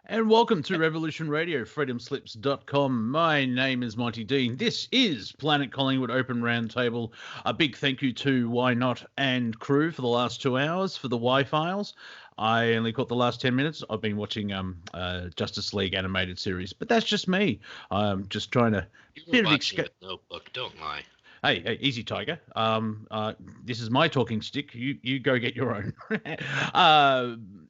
And welcome to Revolution Radio, freedomslips.com. My name is Monty Dean. This is Planet Collingwood Open Roundtable. A big thank you to Why Not and crew for the last 2 hours for the Y-Files. I only caught the last 10 minutes. I've been watching Justice League animated series, but that's just me. I'm just trying to... You were watching the Notebook, don't lie. Hey, easy, Tiger. This is my talking stick. You go get your own.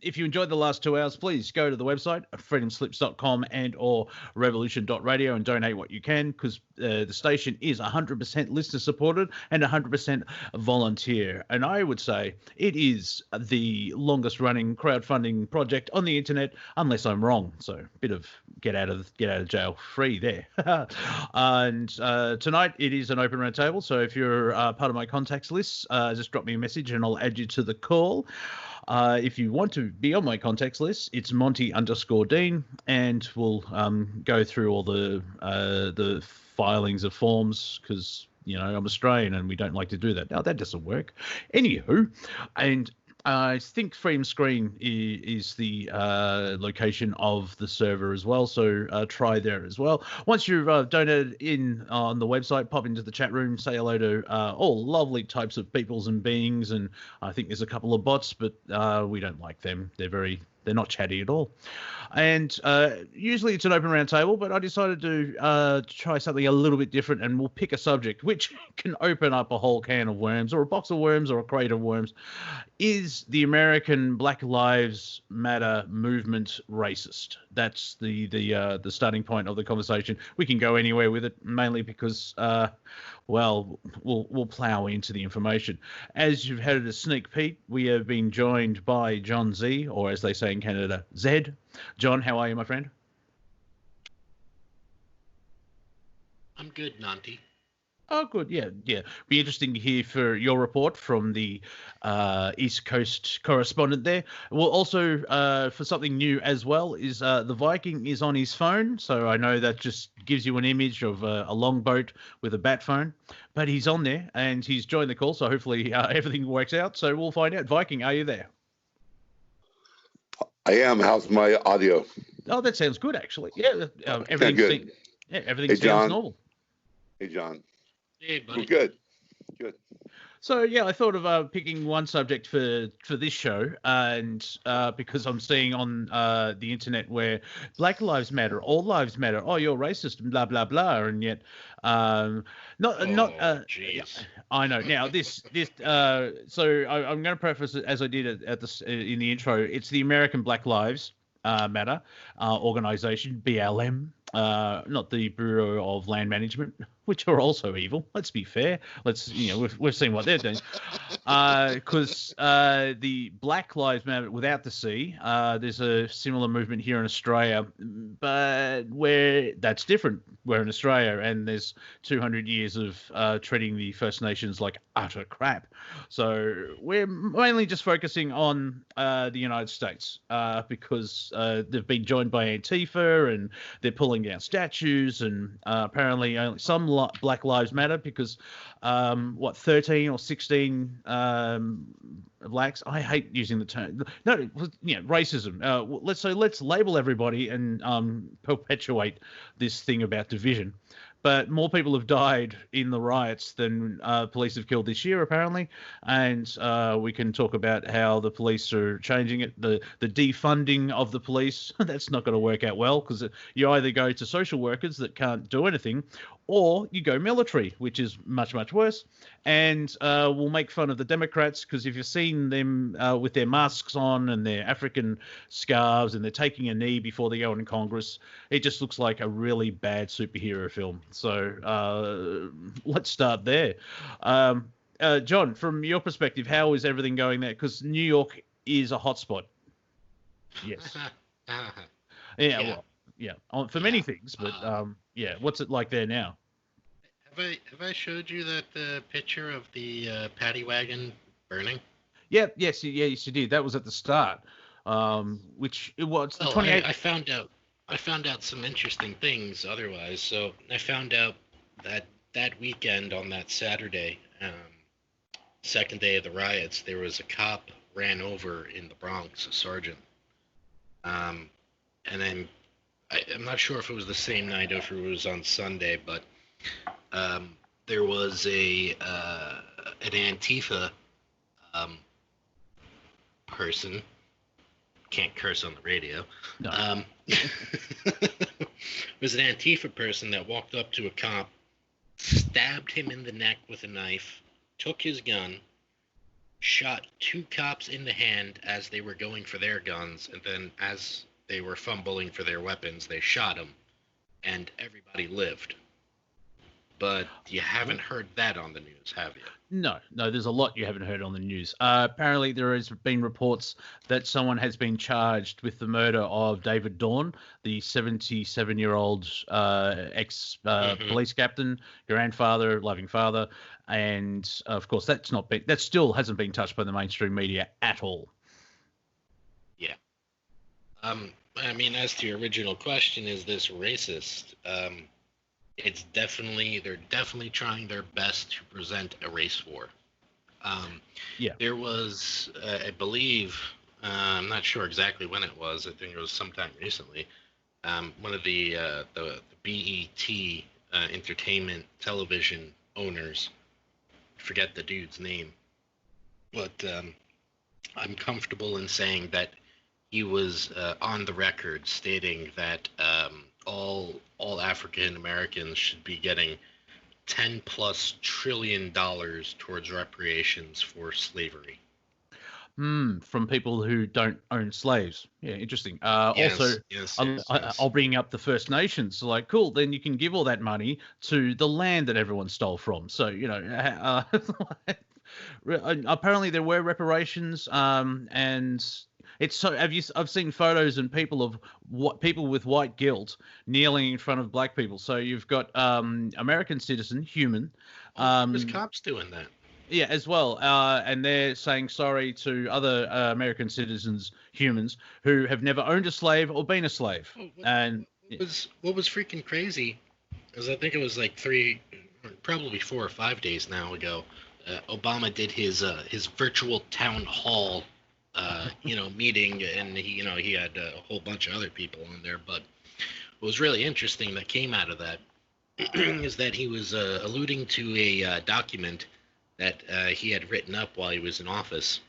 If you enjoyed the last 2 hours, please go to the website, freedomslips.com and or revolution.radio and donate what you can, because the station is 100% listener supported and 100% volunteer. And I would say it is the longest running crowdfunding project on the internet, unless I'm wrong. So bit of get out of jail free there. And tonight it is an open round table. So if you're part of my contacts list, just drop me a message and I'll add you to the call. If you want to be on my contacts list, it's Monty_Dean, and we'll go through all the filings of forms, because I'm Australian and we don't like to do that. Now that doesn't work. Anywho, and I think Freedom Screen is the location of the server as well, so try there as well. Once you've donated in on the website, pop into the chat room, say hello to all lovely types of peoples and beings, and I think there's a couple of bots, but we don't like them. They're not chatty at all. And usually it's an open round table, but I decided to try something a little bit different, and we'll pick a subject which can open up a whole can of worms, or a box of worms, or a crate of worms. Is the American Black Lives Matter movement racist? That's the starting point of the conversation. We can go anywhere with it, mainly because we'll plow into the information. As you've had a sneak peek, we have been joined by John Z, or as they say in Canada, Zed. John, how are you, my friend? I'm good, Nanti. Oh, good. Yeah. Be interesting to hear for your report from the East Coast correspondent there. Well, also for something new as well is the Viking is on his phone, so I know that just gives you an image of a longboat with a bat phone, but he's on there and he's joined the call, so hopefully everything works out. So we'll find out. Viking, are you there? I am. How's my audio? Oh, that sounds good, actually. Yeah, everything good. Everything Hey, sounds John. Normal. Hey, John. Hey, buddy. We're good. Good. So yeah, I thought of picking one subject for this show, and because I'm seeing on the internet where Black Lives Matter, all lives matter. Oh, you're racist, and blah blah blah, and yet Jeez. I know. Now this so I'm going to preface it as I did at the in the intro. It's the American Black Lives Matter organization, BLM. Not the Bureau of Land Management, which are also evil. Let's be fair. We've seen what they're doing. Because the Black Lives Matter without the C, there's a similar movement here in Australia, but where that's different. We're in Australia, and there's 200 years of treating the First Nations like utter crap. So we're mainly just focusing on the United States because they've been joined by Antifa, and they're pulling down statues, and apparently only some Black Lives Matter because 13 or 16 blacks. I hate using the term. No, racism. Let's label everybody and perpetuate this thing about division. But more people have died in the riots than police have killed this year, apparently. And we can talk about how the police are changing it. The defunding of the police, that's not going to work out well, because you either go to social workers that can't do anything, or you go military, which is much, much worse. And we'll make fun of the Democrats, because if you've seen them with their masks on and their African scarves, and they're taking a knee before they go in Congress, it just looks like a really bad superhero film. So let's start there. John, from your perspective, how is everything going there? Because New York is a hotspot. Yes. For many things, but what's it like there now? Have I showed you that picture of the paddy wagon burning? Yes, you did. That was at the start. Which it was the 28th. I found out some interesting things otherwise. So I found out that weekend on that Saturday, second day of the riots, there was a cop ran over in the Bronx, a sergeant. And and then I'm not sure if it was the same night or if it was on Sunday, but there was an Antifa person. Can't curse on the radio. No. It was an Antifa person that walked up to a cop, stabbed him in the neck with a knife, took his gun, shot 2 cops in the hand as they were going for their guns, and then as they were fumbling for their weapons, they shot him, and everybody lived. But you haven't heard that on the news, have you? No, there's a lot you haven't heard on the news. Apparently, there has been reports that someone has been charged with the murder of David Dawn, the 77-year-old ex-police captain, grandfather, loving father, and of course, that still hasn't been touched by the mainstream media at all. Yeah. I mean, as to your original question, is this racist? They're definitely trying their best to present a race war. There was, I believe, I'm not sure exactly when it was. I think it was sometime recently. One of the BET entertainment television owners, forget the dude's name, but I'm comfortable in saying that he was on the record stating that all African Americans should be getting $10+ trillion towards reparations for slavery. From people who don't own slaves. Yeah, interesting. Yes, Also, yes. I'll bring up the First Nations. So, like, cool, then you can give all that money to the land that everyone stole from. So, apparently there were reparations, and it's so. I've seen photos and people with white guilt kneeling in front of black people. So you've got American citizen, human. There's cops doing that. Yeah, as well, and they're saying sorry to other American citizens, humans who have never owned a slave or been a slave. What was freaking crazy is I think it was like probably 4 or 5 days now ago. Obama did his virtual town hall, meeting, and he had a whole bunch of other people on there. But what was really interesting that came out of that is that he was alluding to a document that he had written up while he was in office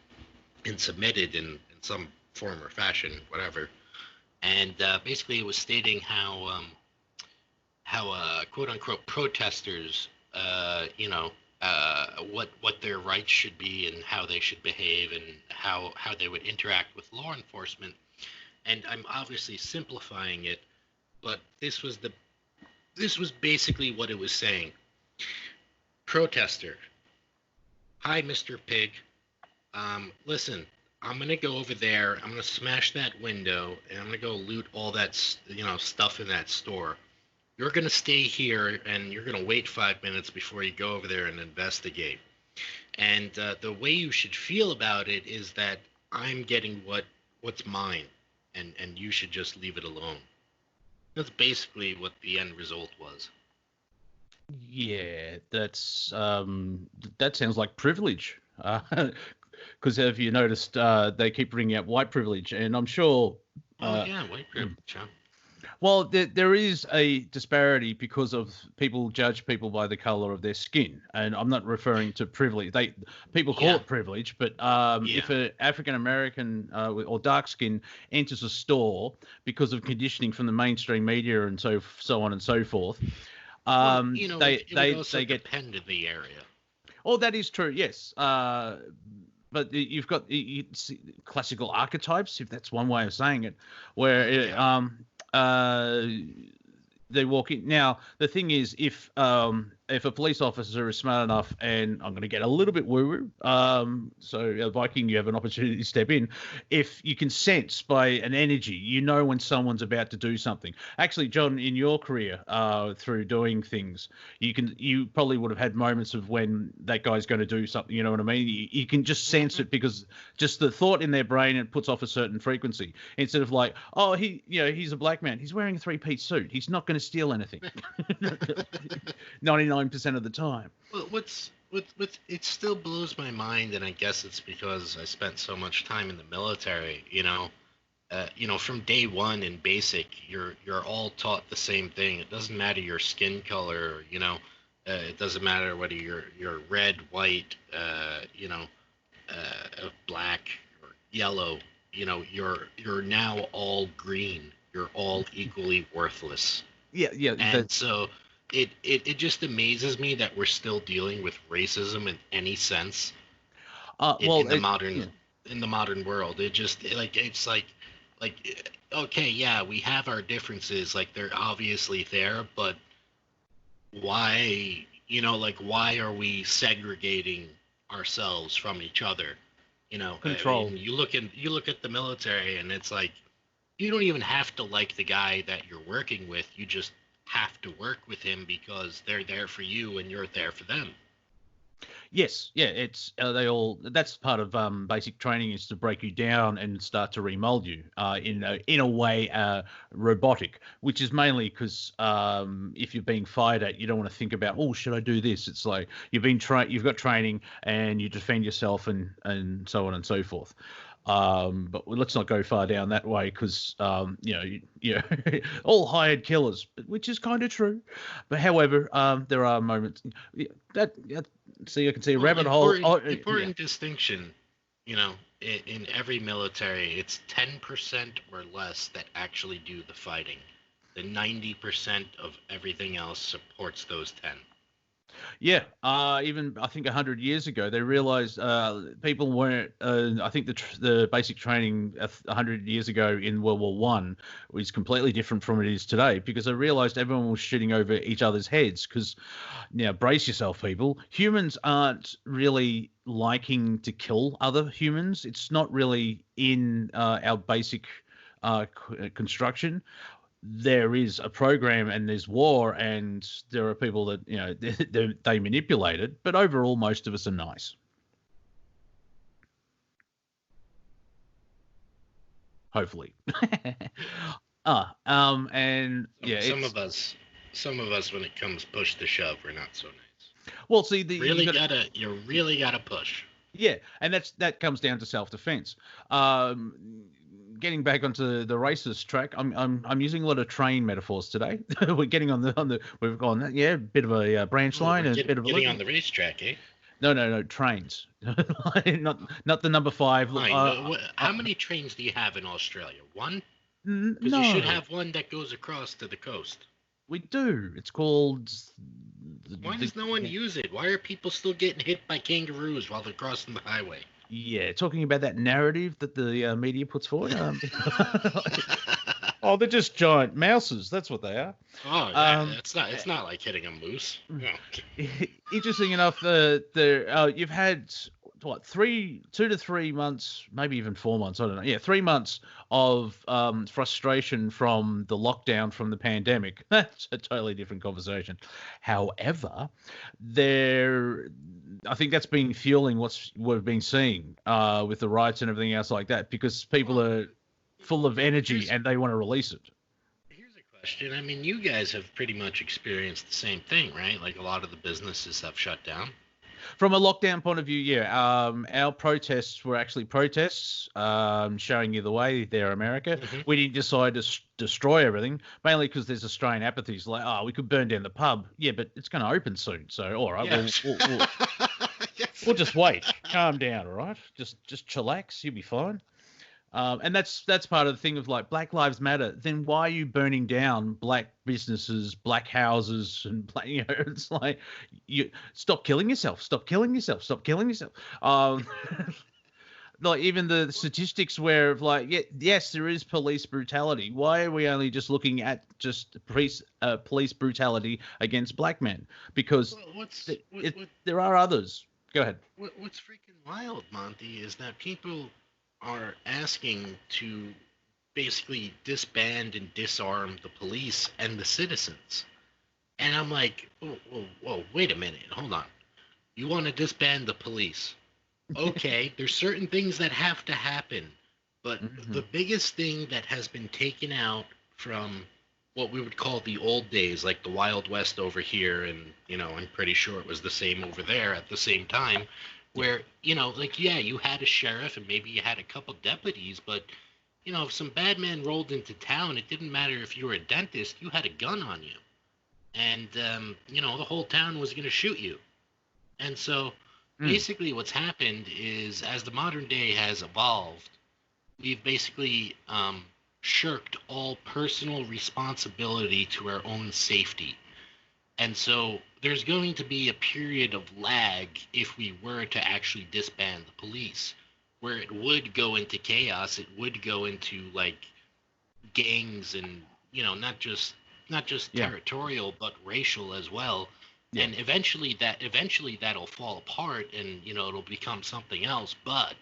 and submitted in some form or fashion, whatever. And basically it was stating how quote unquote protesters, what their rights should be and how they should behave and how they would interact with law enforcement. And I'm obviously simplifying it, but this was basically what it was saying. Protester. Hi, Mr. Pig. Listen, I'm going to go over there. I'm going to smash that window, and I'm going to go loot all that, stuff in that store. You're going to stay here, and you're going to wait 5 minutes before you go over there and investigate. And the way you should feel about it is that I'm getting what's mine, and you should just leave it alone. That's basically what the end result was. Yeah, that sounds like privilege. Because have you noticed they keep bringing up white privilege, and I'm sure. White privilege. Huh? Well, there is a disparity because of people judge people by the color of their skin, and I'm not referring to privilege. People call it privilege, but if an African American or dark skin enters a store because of conditioning from the mainstream media and so on and so forth. They get depend in the area. Oh, that is true. Yes, but you've got classical archetypes, if that's one way of saying it, where they walk in. Now, the thing is, if a police officer is smart enough, and I'm going to get a little bit woo-woo, so Viking, you have an opportunity to step in. If you can sense by an energy, you know when someone's about to do something. Actually, John, in your career, through doing things, you probably would have had moments of when that guy's going to do something. You know what I mean? You can just sense it because just the thought in their brain, it puts off a certain frequency. Instead of like, oh, he's a black man. He's wearing a 3-piece suit. He's not going to steal anything. 99% of the time. Well, it still blows my mind, and I guess it's because I spent so much time in the military. from day one in basic, you're all taught the same thing. It doesn't matter your skin color, it doesn't matter whether you're red, white, black or yellow. You're now all green. You're all equally worthless. Yeah. And so it just amazes me that we're still dealing with racism in any sense in the modern world. It's like okay, yeah, we have our differences, like they're obviously there, but why, why are we segregating ourselves from each other? Control. I mean, you look at the military, and it's like you don't even have to like the guy that you're working with. You just have to work with him because they're there for you and you're there for them. Yes, yeah, it's that's part of basic training, is to break you down and start to remold you in a way robotic, which is mainly because if you're being fired at, you don't want to think about, oh, should I do this? It's like you've got training and you defend yourself and so on and so forth. But let's not go far down that way, because all hired killers, which is kind of true. But however, there are moments that see, I can see a rabbit hole. Important distinction, in every military, it's 10% or less that actually do the fighting. The 90% of everything else supports those 10. Yeah, even I think 100 years ago, they realized people weren't. I think the basic training 100 years ago in World War One was completely different from it is today, because they realized everyone was shooting over each other's heads. Because now, brace yourself, people. Humans aren't really liking to kill other humans. It's not really in our basic construction. There is a program and there's war, and there are people that they manipulate it, but overall most of us are nice, hopefully. And yeah, some of us when it comes push to shove, we're not so nice. Well, see, you really gotta push. Yeah, and that comes down to self-defense. Getting back onto the racist track, I'm using a lot of train metaphors today. We're getting we've gone a bit of a branch line and a bit of getting on the racetrack, eh? No, trains. not the number 5. How many trains do you have in Australia? One? No. Because you should have one that goes across to the coast. We do. It's called. Why does no one use it? Why are people still getting hit by kangaroos while they're crossing the highway? Yeah, talking about that narrative that the media puts forward. Oh, they're just giant mouses. That's what they are. Oh, yeah, it's not like hitting a moose. No. Interesting enough, you've had what 2 to 3 months, maybe even 4 months. I don't know. Yeah, 3 months of frustration from the lockdown, from the pandemic. That's a totally different conversation. However, I think that's been fueling what we've been seeing with the riots and everything else like that, because people are full of energy and they want to release it. Here's a question. I mean, you guys have pretty much experienced the same thing, right? Like, a lot of the businesses have shut down. From a lockdown point of view, yeah. Our protests were actually protests, showing you the way there, America. Mm-hmm. We didn't decide to destroy everything, mainly because there's Australian apathies. Like, we could burn down the pub. Yeah, but it's going to open soon. So, all right, yes. We'll just wait. Calm down, all right? Just chillax. You'll be fine. And that's part of the thing of, like, Black Lives Matter. Then why are you burning down black businesses, black houses, and it's like, you stop killing yourself. Like, even the statistics where, like, yes, there is police brutality. Why are we only just looking at just police brutality against black men? Because there are others. Go ahead. What's freaking wild, Monty, is that people are asking to basically disband and disarm the police and the citizens. And I'm like, whoa, wait a minute, hold on. You want to disband the police? Okay, there's certain things that have to happen, but the biggest thing that has been taken out from what we would call the old days, like the Wild West over here, and, I'm pretty sure it was the same over there at the same time, where, you had a sheriff and maybe you had a couple deputies, but, if some bad man rolled into town, it didn't matter if you were a dentist, you had a gun on you. And, the whole town was going to shoot you. And so basically what's happened is as the modern day has evolved, we've basically shirked all personal responsibility to our own safety. And so there's going to be a period of lag if we were to actually disband the police, where it would go into chaos. It would go into like gangs and not just territorial but racial as well. Yeah. And eventually that'll fall apart and it'll become something else. But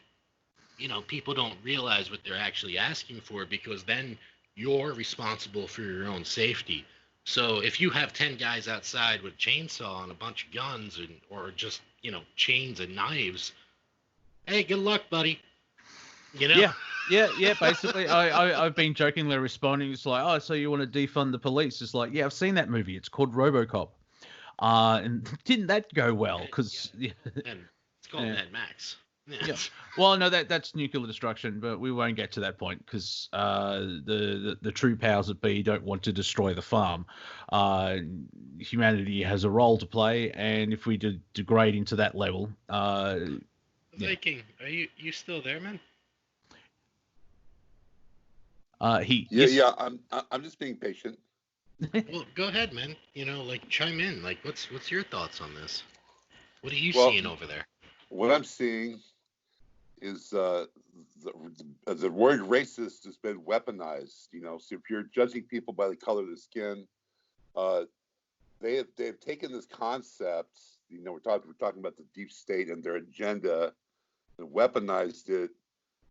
people don't realize what they're actually asking for, because then you're responsible for your own safety. So if you have 10 guys outside with a chainsaw and a bunch of guns or just, chains and knives, hey, good luck, buddy. Yeah. Basically, I've been jokingly responding. It's like, oh, so you want to defund the police? It's like, yeah, I've seen that movie. It's called RoboCop. And didn't that go well? Because and it's called Mad Max. Yeah. Well, no, that's nuclear destruction, but we won't get to that point because the true powers that be don't want to destroy the farm. Humanity has a role to play, and if we degrade into that level, Viking, are you still there, man? Yeah. I'm just being patient. Well, go ahead, man. Chime in. What's your thoughts on this? What are you seeing over there? What I'm seeing is the word racist has been weaponized. So if you're judging people by the color of their skin, they have taken this concept. We're talking about the deep state and their agenda, and weaponized it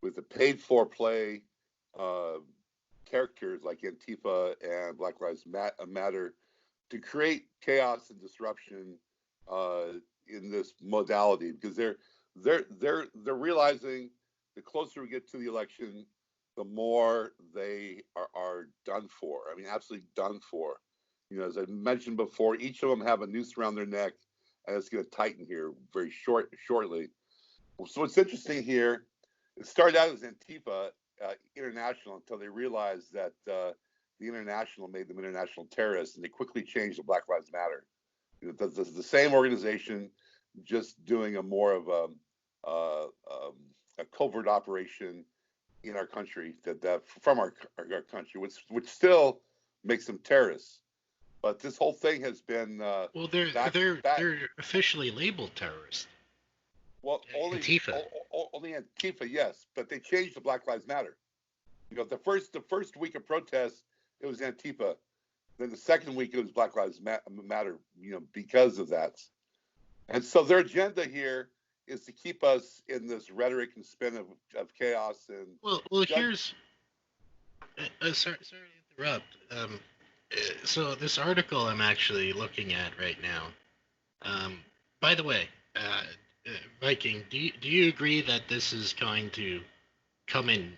with the paid-for play characters like Antifa and Black Lives Matter to create chaos and disruption in this modality, because they're realizing the closer we get to the election, the more they are done for. I mean, absolutely done for. As I mentioned before, each of them have a noose around their neck, and it's going to tighten here very shortly. So what's interesting here, it started out as Antifa International until they realized that the International made them international terrorists, and they quickly changed to Black Lives Matter. The same organization, just doing a more of a covert operation in our country that from our country, which still makes them terrorists. But this whole thing has been they're officially labeled terrorists. Well, only Antifa, yes, but they changed to Black Lives Matter. The first week of protests, it was Antifa. Then the second week, it was Black Lives Matter. Because of that. And so their agenda here is to keep us in this rhetoric and spin of chaos and. Well, here's. Sorry to interrupt. So this article I'm actually looking at right now. By the way, Viking, do you agree that this is going to come in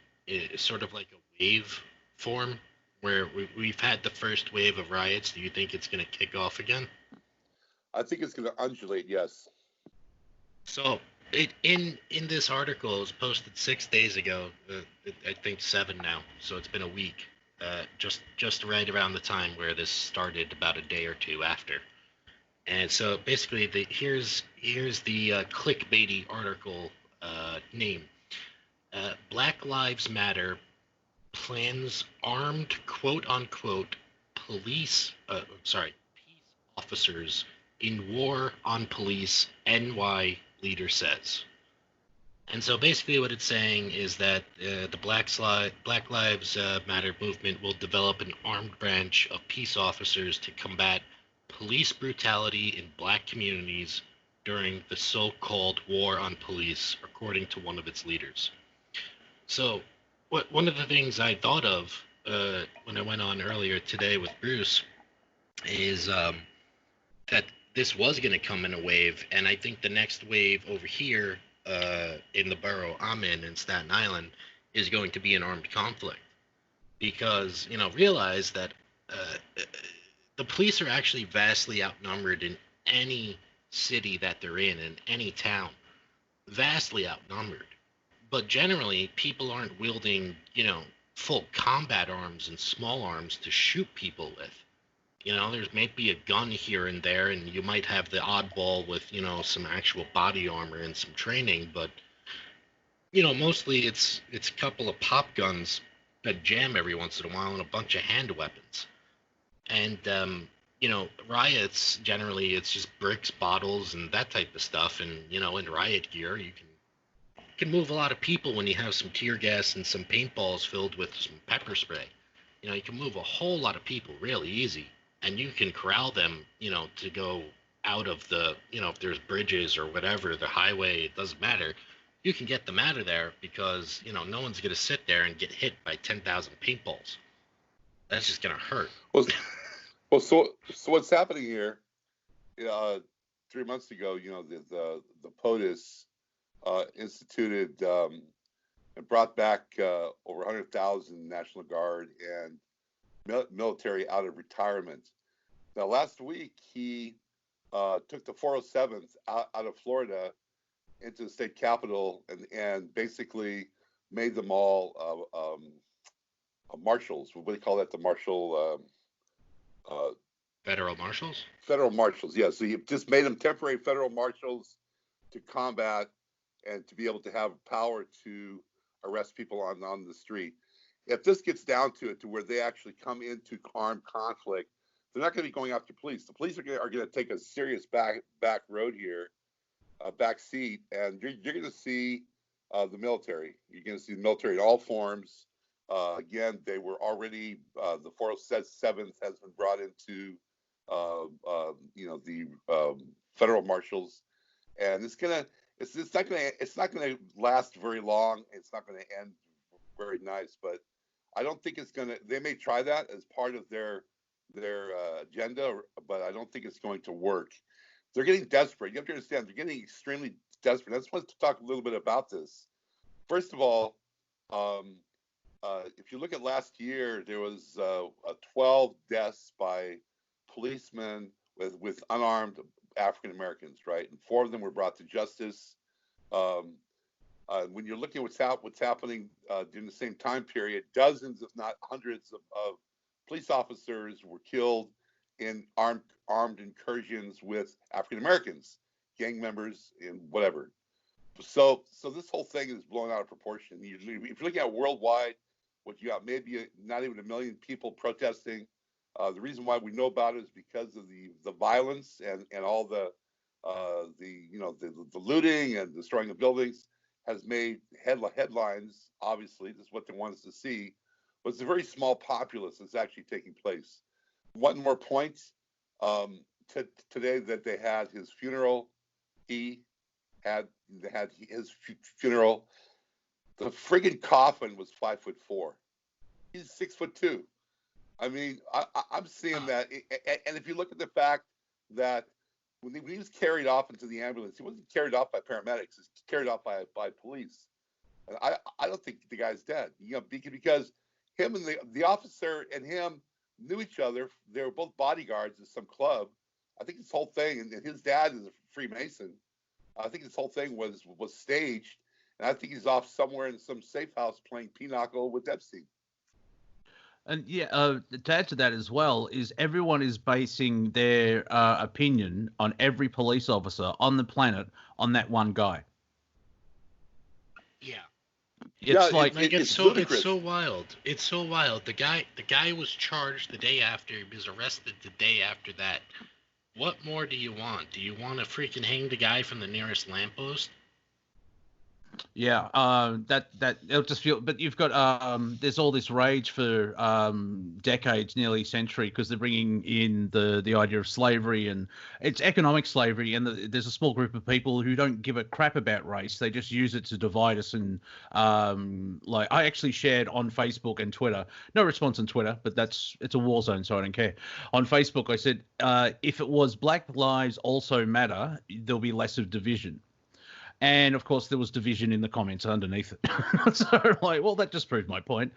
sort of like a wave form, where we've had the first wave of riots? Do you think it's going to kick off again? I think it's going to undulate, yes. So in this article, it was posted 6 days ago. I think 7 now. So it's been a week. Just right around the time where this started, about a day or two after. And so basically, here's the clickbaity article name. Black Lives Matter plans armed quote-unquote peace officers in war on police, NY leader says. And so basically what it's saying is that the Black Lives Matter movement will develop an armed branch of peace officers to combat police brutality in black communities during the so-called war on police, according to one of its leaders. So one of the things I thought of when I went on earlier today with Bruce is that this was going to come in a wave, and I think the next wave over here in the borough I'm in Staten Island is going to be an armed conflict, because realize that the police are actually vastly outnumbered in any city that they're in any town, vastly outnumbered. But generally, people aren't wielding full combat arms and small arms to shoot people with. There's maybe a gun here and there, and you might have the oddball with, some actual body armor and some training, but mostly it's a couple of pop guns that jam every once in a while and a bunch of hand weapons. And riots generally it's just bricks, bottles, and that type of stuff. And in riot gear, you can move a lot of people when you have some tear gas and some paintballs filled with some pepper spray. You can move a whole lot of people really easy, and you can corral them, to go out of the, if there's bridges or whatever, the highway, it doesn't matter. You can get them out of there because, no one's going to sit there and get hit by 10,000 paintballs. That's just going to hurt. So what's happening here? 3 months ago, the POTUS instituted and brought back over 100,000 National Guard and military out of retirement. Now, last week he took the 407th out of Florida into the state capitol and basically made them all marshals. What do you call that? The marshal. Federal marshals? Federal marshals, yeah. So you just made them temporary federal marshals to combat and to be able to have power to arrest people on the street. If this gets down to it, to where they actually come into armed conflict, they're not going to be going after police. The police are going to take a serious back road here, back seat, and you're going to see the military. You're going to see the military in all forms. Again, they were already the 407th has been brought into the federal marshals, and it's not gonna last very long. It's not gonna end very nice, but I don't think it's gonna. They may try that as part of their agenda, but I don't think it's going to work. They're getting desperate. You have to understand, they're getting extremely desperate. I just want to talk a little bit about this. First of all, if you look at last year, there was 12 deaths by policemen with unarmed African Americans, right? And 4 of them were brought to justice. When you're looking at what's happening during the same time period, dozens, if not hundreds, of police officers were killed in armed incursions with African Americans, gang members, and whatever. So this whole thing is blown out of proportion. If you're looking at worldwide, what you got, maybe not even 1 million people protesting. The reason why we know about it is because of the violence and all the looting and destroying of buildings has made headlines. Obviously, this is what they want us to see, but it's a very small populace that's actually taking place. One more point. Today that they had his funeral, they had his funeral. The friggin' coffin was 5'4". He's 6'2". I mean, I'm seeing that, and if you look at the fact that when he was carried off into the ambulance, he wasn't carried off by paramedics; he was carried off by police. And I don't think the guy's dead, because him and the officer and him knew each other. They were both bodyguards at some club. I think this whole thing, and his dad is a Freemason. I think this whole thing was staged, and I think he's off somewhere in some safe house playing pinochle with Epstein. And to add to that as well, is everyone is basing their opinion on every police officer on the planet on that one guy. Yeah. It's so wild. It's so wild. The guy was charged the day after. He was arrested the day after that. What more do you want? Do you want to freaking hang the guy from the nearest lamppost? Yeah, that it'll just feel. But you've got there's all this rage for decades, nearly century, because they're bringing in the idea of slavery, and it's economic slavery. And there's a small group of people who don't give a crap about race. They just use it to divide us. And I actually shared on Facebook and Twitter. No response on Twitter, but it's a war zone, so I don't care. On Facebook, I said if it was Black Lives Also Matter, there'll be less of division. And of course, there was division in the comments underneath it. So, like, well, that just proved my point.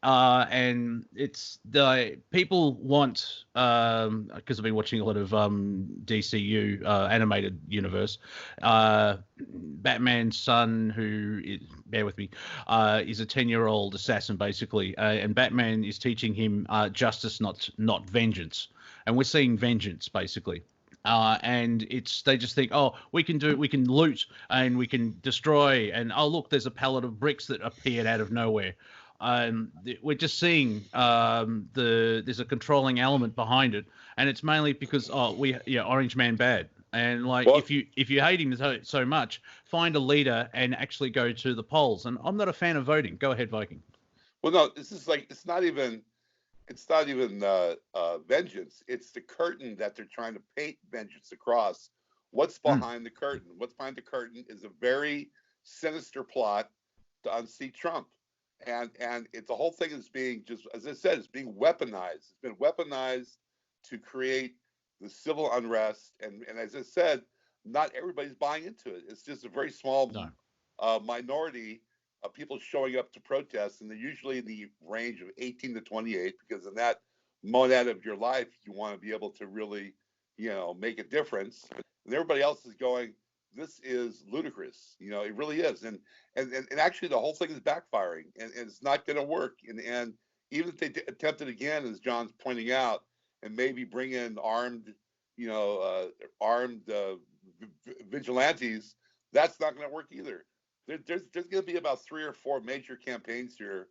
And it's the people want, because I've been watching a lot of DCU animated universe. Batman's son, who is, bear with me, is a 10-year-old assassin basically, and Batman is teaching him justice, not vengeance. And we're seeing vengeance basically. And they just think, oh, we can loot and we can destroy, and oh look, there's a pallet of bricks that appeared out of nowhere. We're just seeing there's a controlling element behind it, and it's mainly because Orange Man bad, and like Well, if you hate him so much, find a leader and actually go to the polls. And I'm not a fan of voting. Go ahead, Viking. well, no, this is like it's not even vengeance. It's the curtain that they're trying to paint vengeance across. What's behind the curtain? What's behind the curtain is a very sinister plot to unseat Trump. And the whole thing is being, just as I said, it's being weaponized. It's been weaponized to create the civil unrest. And as I said, not everybody's buying into it. It's just a very small minority of people showing up to protest, and they're usually in the range of 18 to 28, because in that monad of your life, you want to be able to really, make a difference. And everybody else is going, this is ludicrous. It really is. And actually the whole thing is backfiring, and it's not going to work. And even if they attempt it again, as John's pointing out, and maybe bring in armed vigilantes, that's not going to work either. There's going to be about 3 or 4 major campaigns here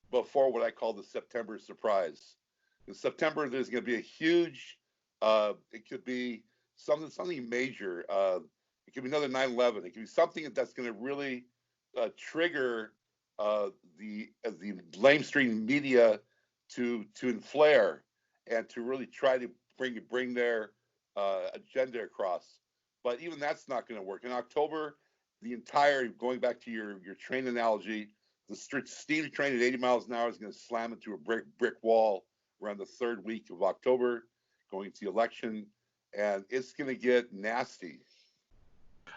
before what I call the September surprise. In September, there's going to be a huge, it could be something major. It could be another 9/11. It could be something that's going to really trigger the lamestream media to inflare and to really try to bring their agenda across. But even that's not going to work. In October, going back to your train analogy, the steam train at 80 miles an hour is going to slam into a brick wall around the 3rd week of October, going to the election, and it's going to get nasty.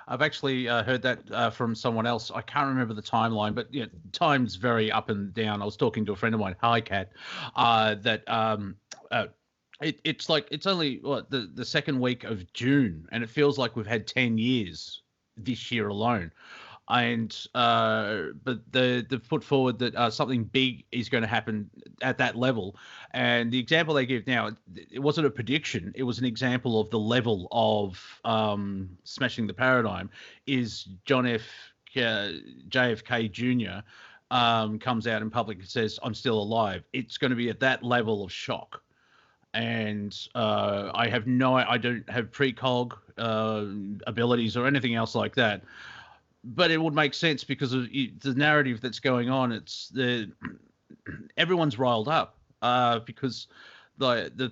I've actually heard that from someone else. I can't remember the timeline, but time's very up and down. I was talking to a friend of mine, HiJacker, that it's like it's only the 2nd week of June, and it feels like we've had 10 years this year alone. And but they've put forward that something big is going to happen at that level. And the example they give now, it wasn't a prediction. It was an example of the level of smashing the paradigm. Is JFK Jr. Comes out in public and says, "I'm still alive." It's going to be at that level of shock. And I don't have precog abilities or anything else like that. But it would make sense because of the narrative that's going on. It's everyone's riled up because the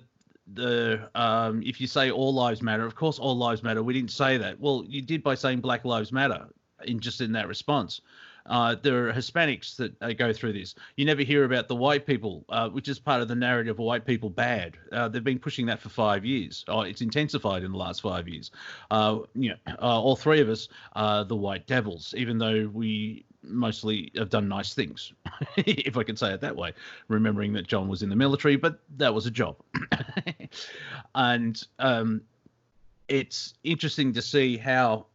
if you say all lives matter, of course all lives matter. We didn't say that. Well, you did by saying Black Lives Matter in that response. There are Hispanics that go through this. You never hear about the white people, which is part of the narrative of white people bad. They've been pushing that for 5 years. It's intensified in the last 5 years. All 3 of us are the white devils, even though we mostly have done nice things, if I can say it that way, remembering that John was in the military, but that was a job. And it's interesting to see how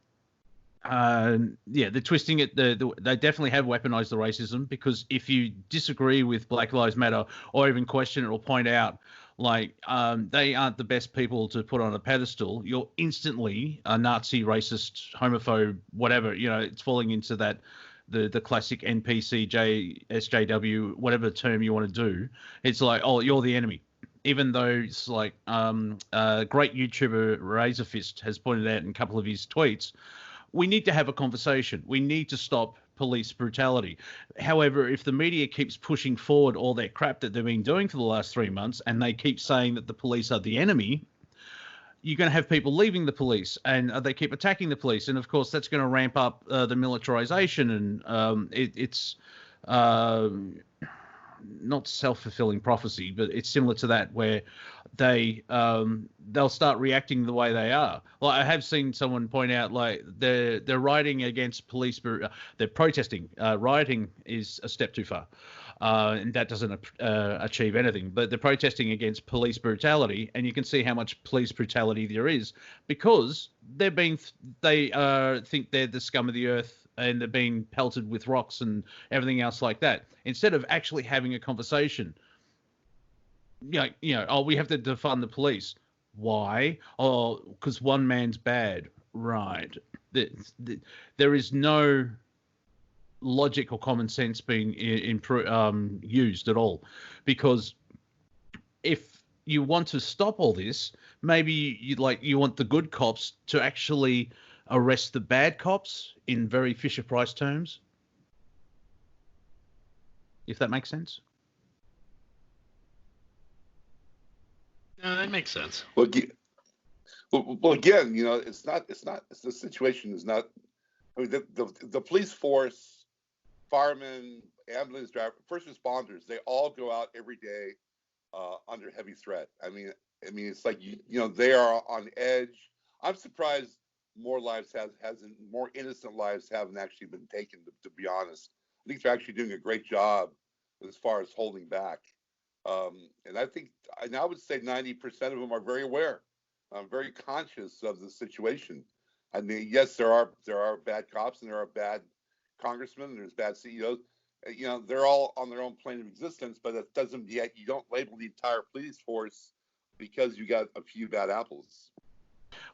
they're twisting it. They definitely have weaponized the racism, because if you disagree with Black Lives Matter or even question it or point out they aren't the best people to put on a pedestal, you're instantly a Nazi, racist, homophobe, whatever. It's falling into that the classic NPC, SJW, whatever term you want to do. It's like, oh, you're the enemy. Even though it's like great YouTuber Razorfist has pointed out in a couple of his tweets, we need to have a conversation. We need to stop police brutality. However, if the media keeps pushing forward all that crap that they've been doing for the last 3 months, and they keep saying that the police are the enemy, you're going to have people leaving the police, and they keep attacking the police. And of course, that's going to ramp up the militarization. And not self-fulfilling prophecy, but it's similar to that, where they'll start reacting the way they are. Like, I have seen someone point out, like, they're rioting against police, they're protesting. Rioting is a step too far, and that doesn't achieve anything. But they're protesting against police brutality, and you can see how much police brutality there is, because they think they're the scum of the earth, and they're being pelted with rocks and everything else like that. Instead of actually having a conversation, oh, we have to defund the police. Why? Oh, because one man's bad. Right. There is no logic or common sense being used at all, because if you want to stop all this, maybe you want the good cops to actually arrest the bad cops in very Fisher-Price terms, if that makes sense. No, that makes sense. Well, again, it's the situation is not. I mean, the police force, firemen, ambulance drivers, first responders, they all go out every day under heavy threat. I mean, it's like they are on edge. I'm surprised more innocent lives haven't actually been taken. To be honest, I think they're actually doing a great job as far as holding back. And I would say 90% of them are very aware, very conscious of the situation. I mean, yes, there are bad cops and there are bad congressmen and there's bad CEOs. They're all on their own plane of existence, but that doesn't yet. You don't label the entire police force because you got a few bad apples.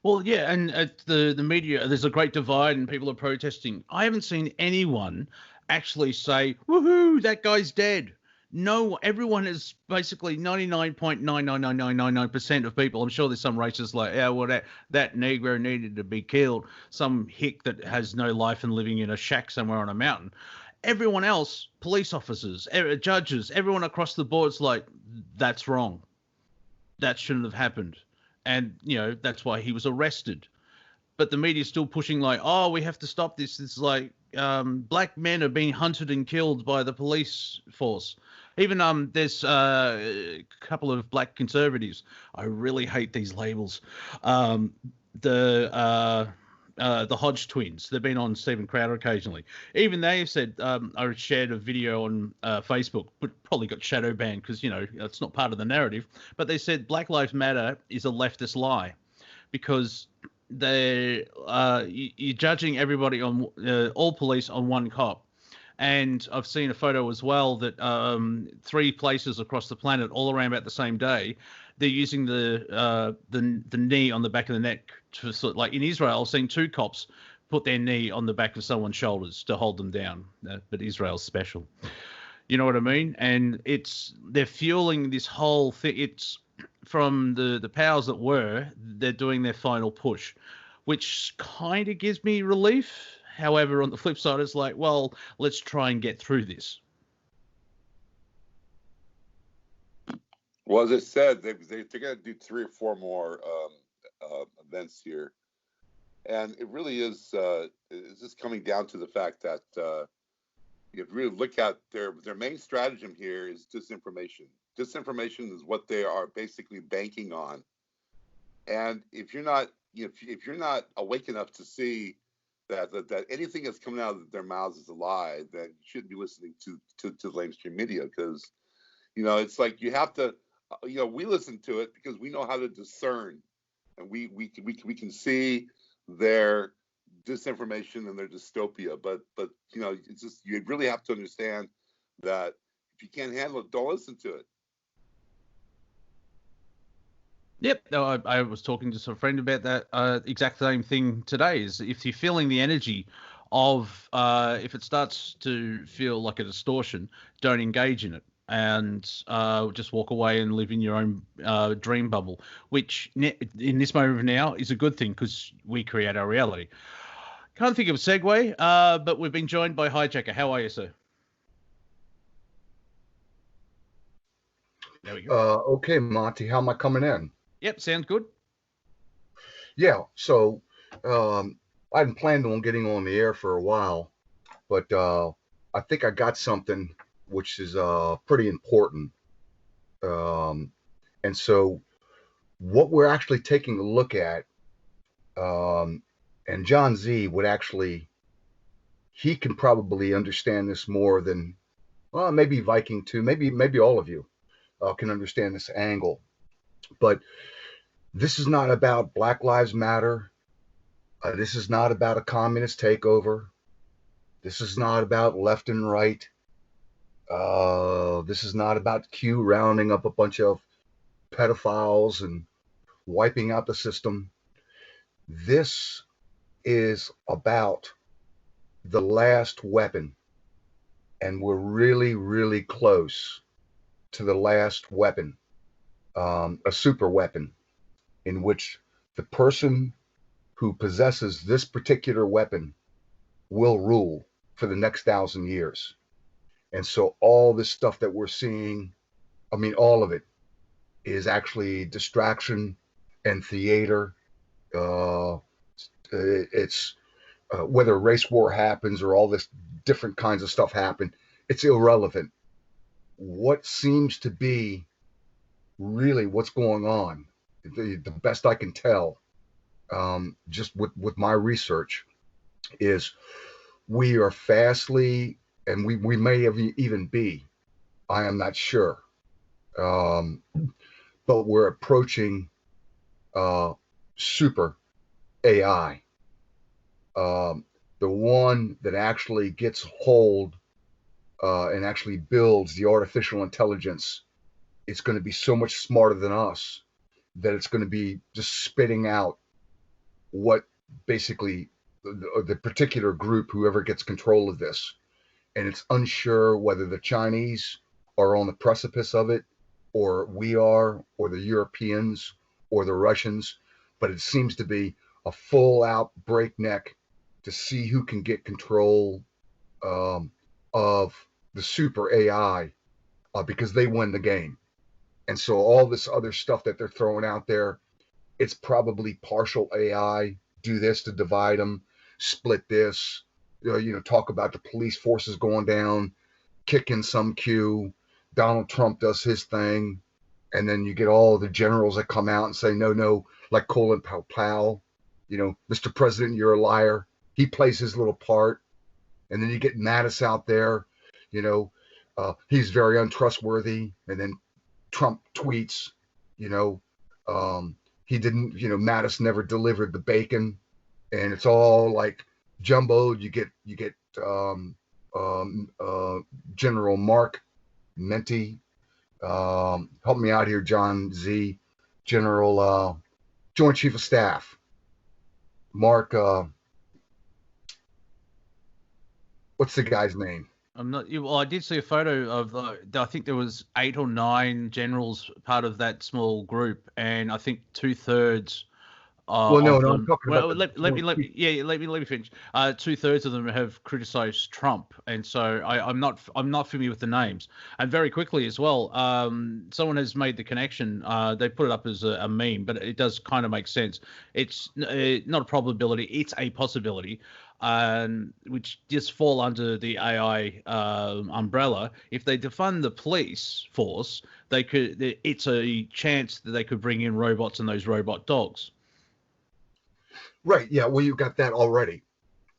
Well, yeah, and at the media, there's a great divide and people are protesting. I haven't seen anyone actually say, woohoo, that guy's dead. No, everyone is basically 99.99999% of people. I'm sure there's some racists like, yeah, well, that Negro needed to be killed. Some hick that has no life and living in a shack somewhere on a mountain. Everyone else, police officers, judges, everyone across the board is like, that's wrong. That shouldn't have happened. And, that's why he was arrested. But the media's still pushing like, oh, we have to stop this. It's like black men are being hunted and killed by the police force. Even there's a couple of black conservatives. I really hate these labels. The Hodge twins. They've been on Stephen Crowder occasionally. Even they have said, I shared a video on Facebook, but probably got shadow banned because, it's not part of the narrative. But they said Black Lives Matter is a leftist lie because you're judging everybody on all police on one cop. And I've seen a photo as well that 3 places across the planet, all around about the same day, they're using the knee on the back of the neck to sort of, like in Israel, I've seen 2 cops put their knee on the back of someone's shoulders to hold them down. But Israel's special. You know what I mean? And they're fueling this whole thing. It's from the powers that were, they're doing their final push, which kind of gives me relief. However, on the flip side, it's like, well, let's try and get through this. Well, as I said, they're going to do 3 or 4 more events here. And it really is just coming down to the fact that you have to really look at their main stratagem here is disinformation. Disinformation is what they are basically banking on. And if you're not awake enough to see that anything that's coming out of their mouths is a lie, then you shouldn't be listening to the mainstream media, because it's like you have to we listen to it because we know how to discern, and we can see their disinformation and their dystopia, but it's just, you really have to understand that if you can't handle it, don't listen to it. Yep, I was talking to a friend about that exact same thing today. Is if you're feeling the energy of, if it starts to feel like a distortion, don't engage in it, and just walk away and live in your own dream bubble, which in this moment now is a good thing because we create our reality. Can't think of a segue, but we've been joined by HiJacker. How are you, sir? There we go. Okay, Monty, how am I coming in? Yep, sounds good. Yeah, so I hadn't planned on getting on the air for a while, but I think I got something which is pretty important. And so what we're actually taking a look at, and John Z would actually, he can probably understand this more than, well, maybe Viking too, maybe all of you can understand this angle. But this is not about Black Lives Matter. This is not about a communist takeover. This is not about left and right. This is not about Q rounding up a bunch of pedophiles and wiping out the system. This is about the last weapon. And we're really, really close to the last weapon, a super weapon, in which the person who possesses this particular weapon will rule for the next 1,000 years. And so all this stuff that we're seeing, I mean, all of it is actually distraction and theater. It's whether race war happens or all this different kinds of stuff happen, it's irrelevant. What seems to be really what's going on, the best I can tell, just with my research, is we are fastly, and we may have even be, I am not sure, but we're approaching super AI, the one that actually gets hold and actually builds the artificial intelligence. It's going to be so much smarter than us that it's going to be just spitting out what basically the particular group, whoever gets control of this, and it's unsure whether the Chinese are on the precipice of it, or we are, or the Europeans, or the Russians, but it seems to be a full out breakneck to see who can get control of the super AI, because they win the game. And so all this other stuff that they're throwing out there, it's probably partial AI, do this to divide them, split this, talk about the police forces going down, kicking some Q, Donald Trump does his thing, and then you get all the generals that come out and say, no, like Colin Powell, Mr. President, you're a liar. He plays his little part. And then you get Mattis out there, he's very untrustworthy. And then Trump tweets, he didn't, Mattis never delivered the bacon. And it's all like jumbo. You get General Mark Menti, help me out here, John Z, General Joint Chief of Staff, Mark, what's the guy's name? I'm not. Well, I did see a photo of. I think there was 8 or 9 generals part of that small group, and I think 2/3. Well, no, I'm talking well, about. let me finish. 2/3 of them have criticised Trump, and so I'm not familiar with the names. And very quickly as well, someone has made the connection. They put it up as a meme, but it does kind of make sense. It's not a probability; it's a possibility, which just fall under the AI umbrella. If they defund the police force, they could. It's a chance that they could bring in robots and those robot dogs. Right. Yeah. Well, you got that already.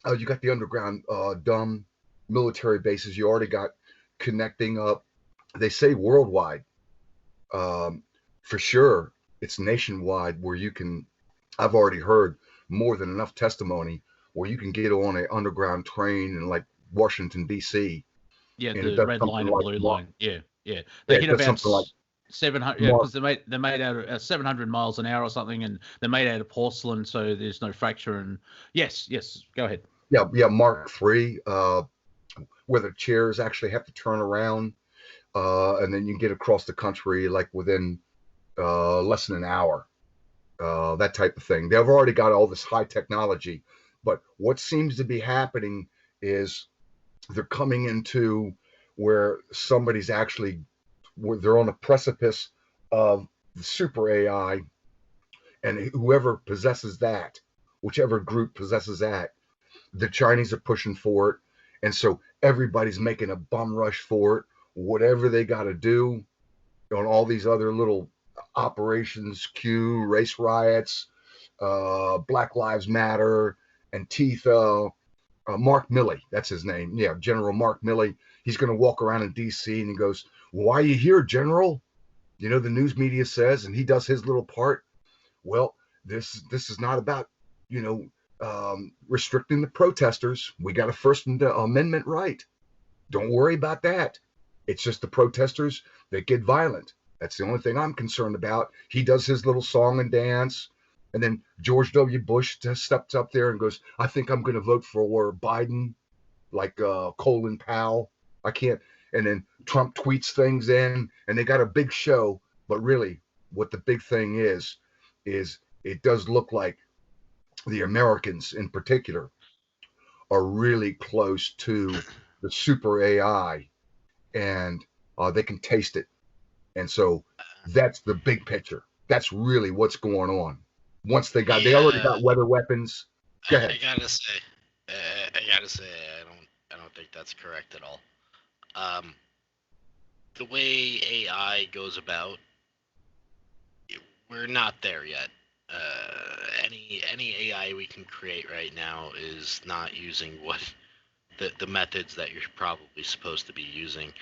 You got the underground dumb military bases. You already got connecting up. They say worldwide. For sure, it's nationwide where you can. I've already heard more than enough testimony where you can get on an underground train in like Washington D.C. Yeah, the red line and blue line. Yeah. They hit about something like 700, because they're made out of 700 miles an hour or something, and they're made out of porcelain, so there's no fracture. And yes, go ahead. Yeah, Mark III, where the chairs actually have to turn around, and then you get across the country like within less than an hour, that type of thing. They've already got all this high technology, but what seems to be happening is they're coming into where somebody's actually, where they're on a precipice of the super AI, and whoever possesses that, whichever group possesses that, the Chinese are pushing for it, and so everybody's making a bum rush for it, whatever they got to do on all these other little operations, Q, race riots, Black Lives Matter, Antifa. Mark Milley, that's his name. Yeah, General Mark Milley. He's going to walk around in D.C. and he goes, "Why are you here, General?" You know, the news media says, and he does his little part. Well, this is not about, restricting the protesters. We got a First Amendment right. Don't worry about that. It's just the protesters that get violent. That's the only thing I'm concerned about. He does his little song and dance. And then George W. Bush just steps up there and goes, "I think I'm going to vote for Biden," like Colin Powell. I can't. And then Trump tweets things in, and they got a big show. But really, what the big thing is it does look like the Americans in particular are really close to the super AI, and they can taste it. And so that's the big picture. That's really what's going on. Once they already got weather weapons. Go ahead. I gotta say, I don't think that's correct at all. The way AI goes about, we're not there yet. Any AI we can create right now is not using what the methods that you're probably supposed to be using,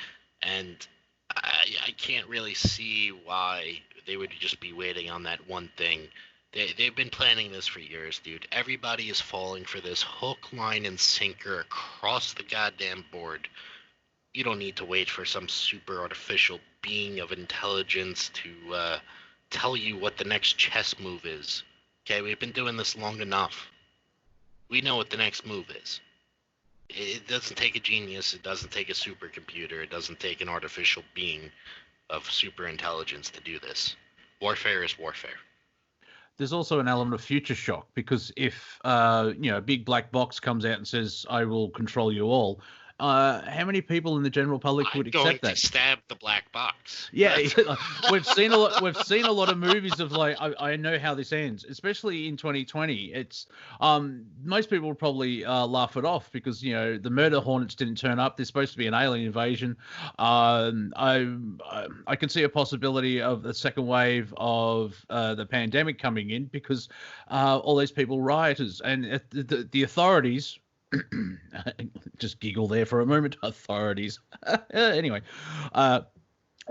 and I can't really see why they would just be waiting on that one thing. They've been planning this for years, dude. Everybody is falling for this hook, line, and sinker across the goddamn board. You don't need to wait for some super artificial being of intelligence to tell you what the next chess move is. Okay, we've been doing this long enough. We know what the next move is. It doesn't take a genius. It doesn't take a supercomputer. It doesn't take an artificial being of super intelligence to do this. Warfare is warfare. There's also an element of future shock, because if a big black box comes out and says, "I will control you all," how many people in the general public would accept that? I'm going to stab the black box. Yeah, we've seen a lot. We've seen a lot of movies of like, I know how this ends, especially in 2020. It's most people would probably laugh it off because the murder hornets didn't turn up. There's supposed to be an alien invasion. I can see a possibility of the second wave of the pandemic coming in because all these people rioters and the authorities. Just giggle there for a moment. Authorities. Anyway,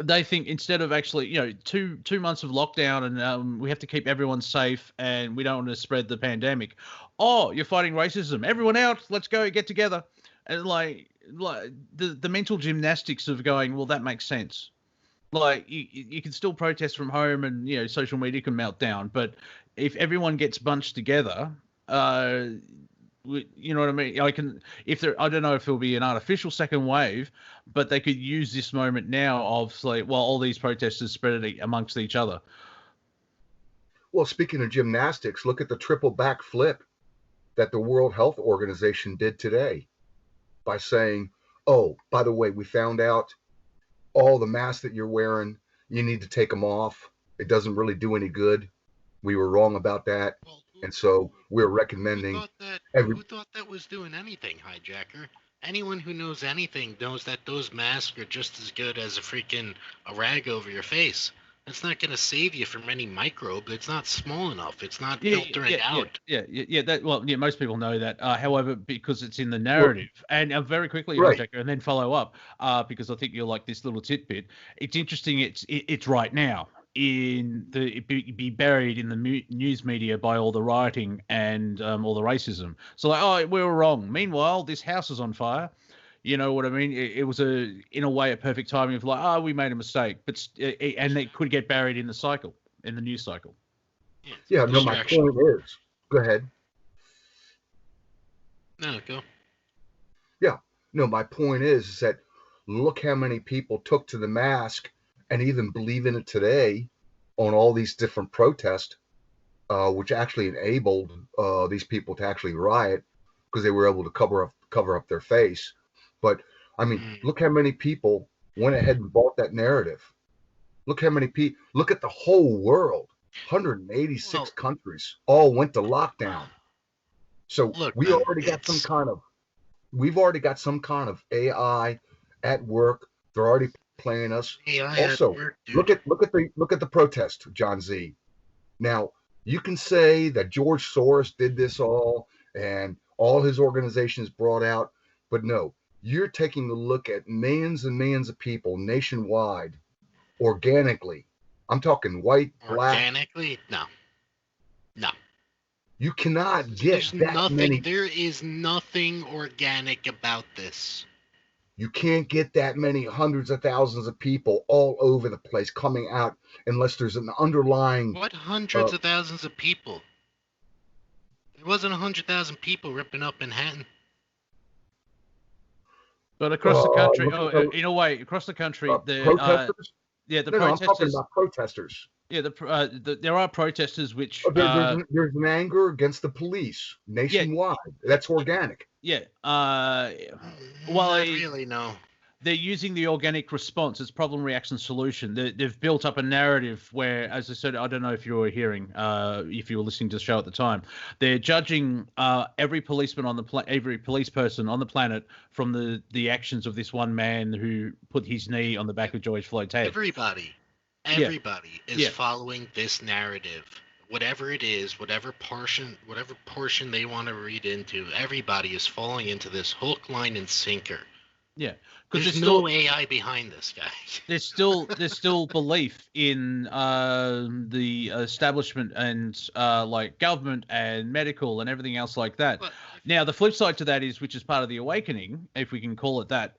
they think instead of actually, 2 months of lockdown and we have to keep everyone safe and we don't want to spread the pandemic. Oh, you're fighting racism. Everyone out. Let's go get together. And like the mental gymnastics of going, well, that makes sense. Like you can still protest from home and social media can melt down, but if everyone gets bunched together, you know what I mean? I don't know if it'll be an artificial second wave, but they could use this moment now of like, well, all these protesters spread it amongst each other. Well, speaking of gymnastics, look at the triple back flip that the World Health Organization did today by saying, "Oh, by the way, we found out all the masks that you're wearing, you need to take them off. It doesn't really do any good. We were wrong about that." Well, and so we're recommending. Who thought that was doing anything, HiJacker? Anyone who knows anything knows that those masks are just as good as a rag over your face. It's not going to save you from any microbe. It's not small enough. It's not filtering out. Yeah. Most people know that. However, because it's in the narrative, and very quickly, right. HiJacker, and then follow up, because I think you'll like this little tidbit. It's interesting. It's right now. Be buried in the news media by all the rioting and all the racism. So like, oh, we were wrong. Meanwhile, this house is on fire. You know what I mean? It was in a way a perfect timing of like, oh, we made a mistake, but and it could get buried in the news cycle. Yeah. No, my point is, go ahead. No, go. Yeah. No, my point is that look how many people took to the mask and even believe in it today on all these different protests, which actually enabled these people to actually riot because they were able to cover up their face. But I mean, look how many people went ahead and bought that narrative. Look how many people. Look at the whole world. 186 countries all went to lockdown. So we've already got some kind of AI at work They're already playing us. AI at Also, work, dude. look at the protest, John Z. Now, you can say that George Soros did this all and all his organizations brought out, but no, you're taking a look at millions and millions of people nationwide organically. I'm talking white, black. Organically? No. No. You cannot get that many. There is nothing organic about this. You can't get that many hundreds of thousands of people all over the place coming out unless there's an underlying. What hundreds of thousands of people? There wasn't 100,000 people ripping up Manhattan. But across the country, in a way, across the country, the protesters. Yeah, the No, protesters. I'm talking about protesters. Yeah, there are protesters which. There's an anger against the police nationwide. That's organic. Yeah. Really, no. They're using the organic response as problem, reaction, solution. They've built up a narrative where, as I said, I don't know if you were hearing, if you were listening to the show at the time, they're judging every policeman on every police person on the planet from the actions of this one man who put his knee on the back of George Floyd's head. Everybody is following this narrative. Whatever it is, whatever portion they want to read into, everybody is falling into this hook, line, and sinker. Yeah, because there's no AI behind this, guy. There's still belief in the establishment and like government and medical and everything else like that. Now, the flip side to that is, which is part of the awakening, if we can call it that,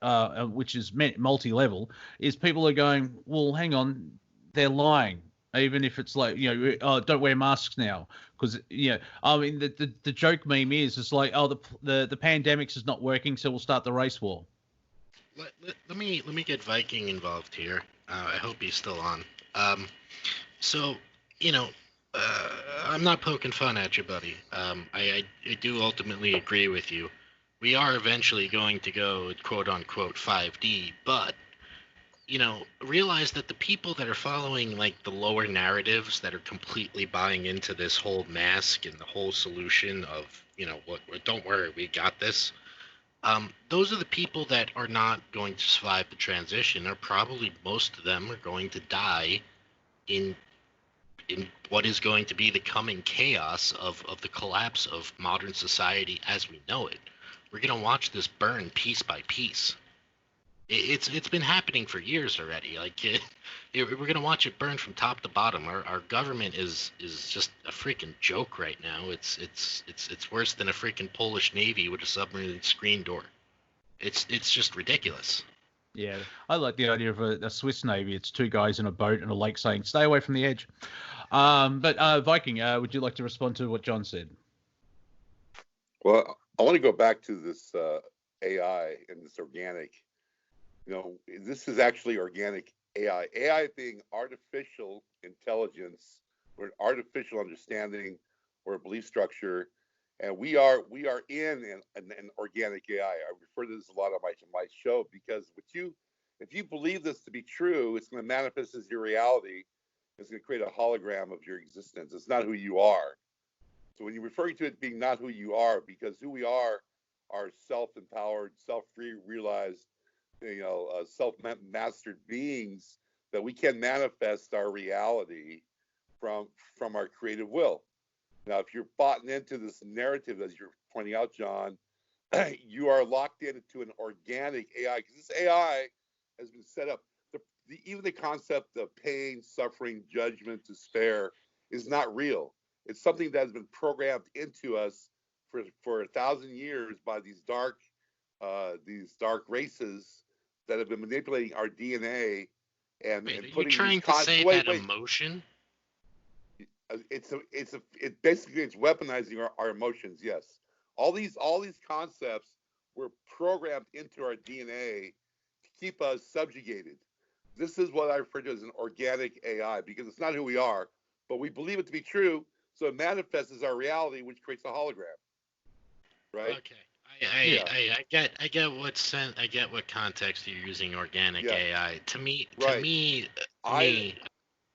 which is multi-level, is people are going, well, hang on, they're lying. Even if it's like, don't wear masks now, because I mean the joke meme is it's like, the pandemics is not working, so we'll start the race war. Let me get Viking involved here. I hope he's still on. So I'm not poking fun at you, buddy. I do ultimately agree with you. We are eventually going to go quote unquote 5D, but realize that the people that are following like the lower narratives that are completely buying into this whole mask and the whole solution of, don't worry, we got this. Those are the people that are not going to survive the transition, or probably most of them are going to die in what is going to be the coming chaos of the collapse of modern society as we know it. We're going to watch this burn piece by piece. It's been happening for years already. Like we're gonna watch it burn from top to bottom. Our government is just a freaking joke right now. It's worse than a freaking Polish Navy with a submarine screen door. It's just ridiculous. Yeah, I like the idea of a Swiss Navy. It's two guys in a boat in a lake saying, "Stay away from the edge." But Viking, would you like to respond to what John said? Well, I want to go back to this AI and this organic. This is actually organic AI. AI being artificial intelligence or artificial understanding or a belief structure, and we are in an organic AI. I refer to this a lot on my show because if you believe this to be true, it's going to manifest as your reality. It's going to create a hologram of your existence. It's not who you are. So when you're referring to it being not who you are, because who we are self-empowered, self-free, realized, self-mastered beings that we can manifest our reality from our creative will. Now, if you're bought into this narrative, as you're pointing out, John, you are locked into an organic AI, because this AI has been set up. Even the concept of pain, suffering, judgment, despair is not real. It's something that has been programmed into us for 1,000 years by these dark races that have been manipulating our DNA and putting. Are you trying to say that emotion? It basically it's weaponizing our emotions. Yes, all these concepts were programmed into our DNA to keep us subjugated. This is what I refer to as an organic AI, because it's not who we are, but we believe it to be true, so it manifests as our reality, which creates a hologram. Right? Okay. I get what context you're using organic AI. To me,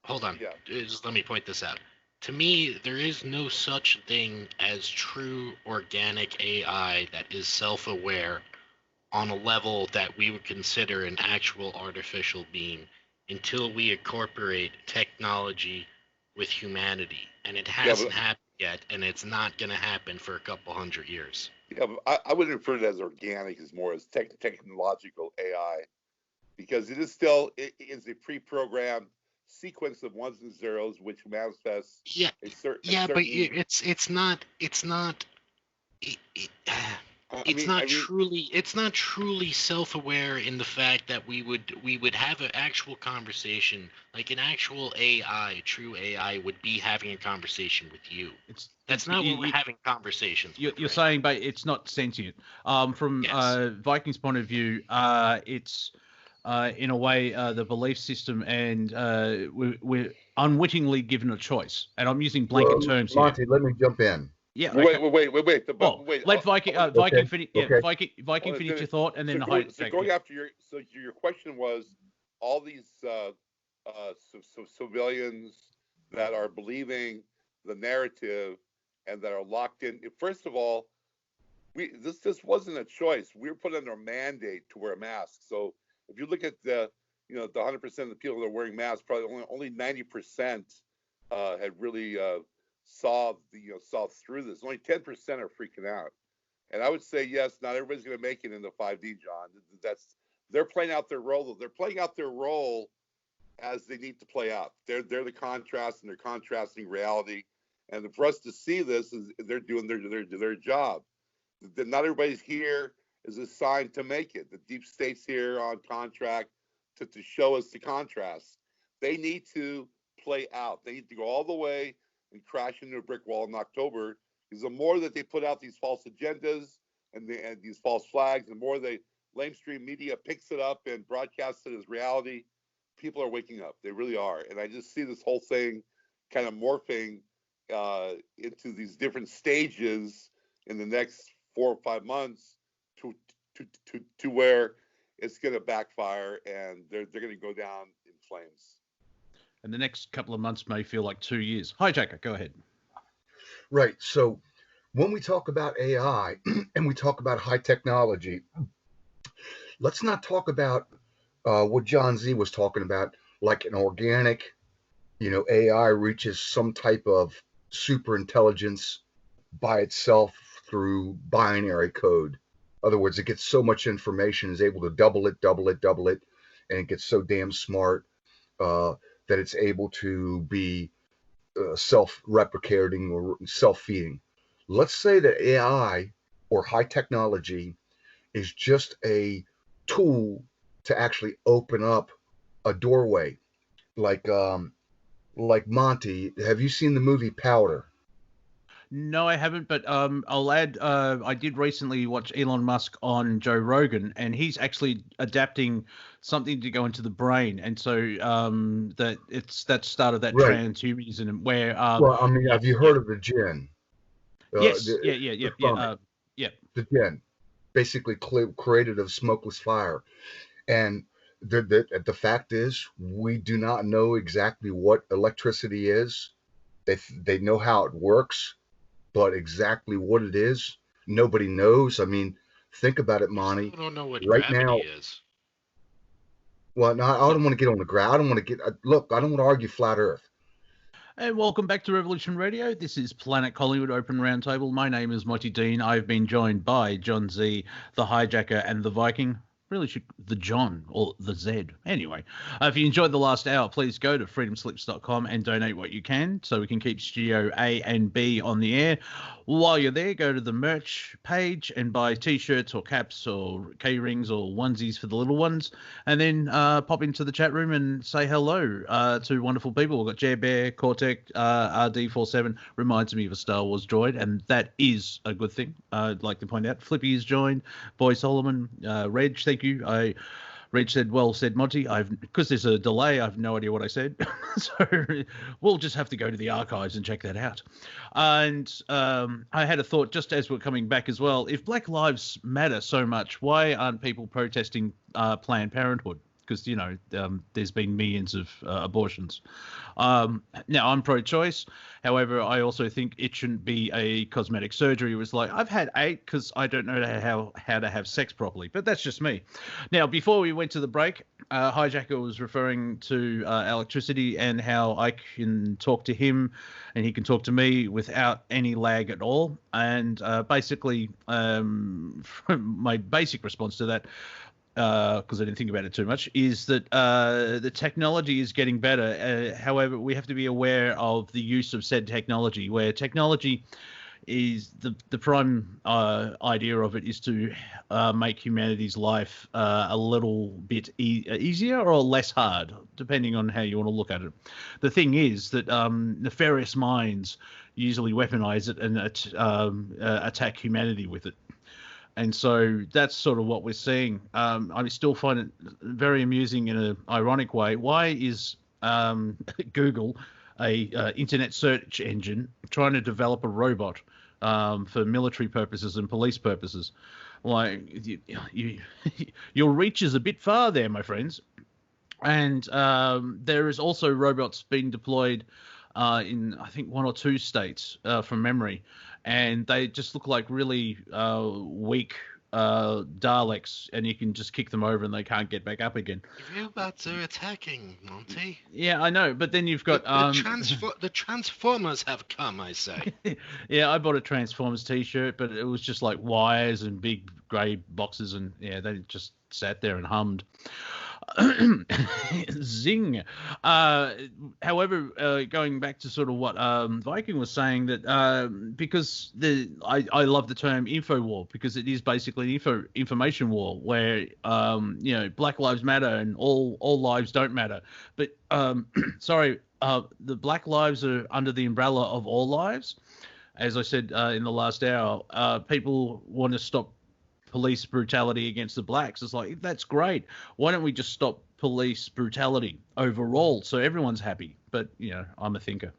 hold on. Yeah. Just let me point this out. To me, there is no such thing as true organic AI that is self-aware on a level that we would consider an actual artificial being until we incorporate technology with humanity. And it hasn't happened yet, and it's not going to happen for a couple hundred years. Yeah, but I wouldn't refer to it as organic, as more as technological AI, because it is still it is a pre-programmed sequence of ones and zeros which manifests a certain. But it's not truly self-aware in the fact that we would have an actual conversation, like an actual AI, true AI would be having a conversation with you. That's not what we're having conversations. You're saying, but it's not sentient. From Viking's point of view, it's in a way the belief system, and we're unwittingly given a choice. And I'm using blanket terms here. Monty, let me jump in. Yeah. Okay. Wait. Let Viking okay. finish. Yeah, Okay. Viking finish your thought, and then going after your question was all these civilians that are believing the narrative and that are locked in. First of all, this wasn't a choice. We were put under a mandate to wear masks. So if you look at the 100% of the people that are wearing masks, probably only 90% had really saw through this. Only 10% are freaking out. And I would say, yes, not everybody's going to make it into 5D, John. They're playing out their role, though. They're playing out their role as they need to play out. They're the contrast, and they're contrasting reality. And for us to see this, is they're doing their job. Not everybody's here is assigned to make it. The deep state's here on contract to show us the contrast. They need to play out. They need to go all the way and crash into a brick wall in October, because the more that they put out these false agendas and these false flags, the more the lamestream media picks it up and broadcasts it as reality, people are waking up. They really are. And I just see this whole thing kind of morphing into these different stages in the next 4 or 5 months to where it's going to backfire and they're going to go down in flames. And the next couple of months may feel like 2 years. HiJacker, go ahead. Right. So when we talk about AI and we talk about high technology, let's not talk about what John Z was talking about, like an organic, AI reaches some type of super intelligence by itself through binary code. In other words, it gets so much information, is able to double it, and it gets so damn smart that it's able to be self-replicating or self-feeding. Let's say that AI or high technology is just a tool to actually open up a doorway. Like Monty, have you seen the movie Powder? No, I haven't, but I'll add, I did recently watch Elon Musk on Joe Rogan, and he's actually adapting something to go into the brain, and so that started that transhumanism where. Well, I mean, have you heard of the Jinn? Yes, The Jinn, basically created of smokeless fire, and the fact is, we do not know exactly what electricity is. They know how it works, but exactly what it is, nobody knows. I mean, think about it, Monty. I don't know what right gravity now is. Well, no, I don't want to get on the ground. I don't want to look, I don't want to argue flat earth. And welcome back to Revolution Radio. This is Planet Collingwood Open Roundtable. My name is Monty Dean. I've been joined by John Z, the HiJacker, and the Viking. Really should the John or the Z. Anyway, if you enjoyed the last hour, please go to freedomslips.com and donate what you can so we can keep Studio A and B on the air. While you're there, go to the merch page and buy T-shirts or caps or K-rings or onesies for the little ones. And then pop into the chat room and say hello to wonderful people. We've got Jer Bear, Cortek, RD47. Reminds me of a Star Wars droid, and that is a good thing. I'd like to point out Flippy is joined, Boy Solomon, Reg, thank you. Reg said, well said, Monty. Because there's a delay, I have no idea what I said. So we'll just have to go to the archives and check that out. And I had a thought just as we're coming back as well. If Black Lives matter so much, why aren't people protesting Planned Parenthood? because there's been millions of abortions. Now I'm pro-choice. However, I also think it shouldn't be a cosmetic surgery. It was like, I've had 8 because I don't know how to have sex properly. But that's just me. Now, before we went to the break, HiJacker was referring to electricity and how I can talk to him and he can talk to me without any lag at all. And basically, my basic response to that, because I didn't think about it too much, is that the technology is getting better. However, we have to be aware of the use of said technology, where technology is the prime idea of it is to make humanity's life a little bit easier or less hard, depending on how you want to look at it. The thing is that nefarious minds usually weaponize it and attack humanity with it. And so that's sort of what we're seeing. I still find it very amusing in an ironic way. Why is Google, a internet search engine, trying to develop a robot for military purposes and police purposes? Like, your reach is a bit far there, my friends. And there is also robots being deployed in, I think, 1 or 2 states from memory. And they just look like really weak Daleks, and you can just kick them over and they can't get back up again. The robots are attacking, Monty. Yeah, I know, but then you've got... the Transformers have come, I say. Yeah, I bought a Transformers t-shirt, but it was just like wires and big grey boxes, and yeah, they just sat there and hummed. Zing. However, going back to sort of what Viking was saying, that because I love the term info war, because it is basically an information war where Black Lives Matter and all lives don't matter. But sorry, the Black lives are under the umbrella of all lives. As I said in the last hour, people want to stop police brutality against the blacks. It's like, that's great. Why don't we just stop police brutality overall so everyone's happy? But, I'm a thinker.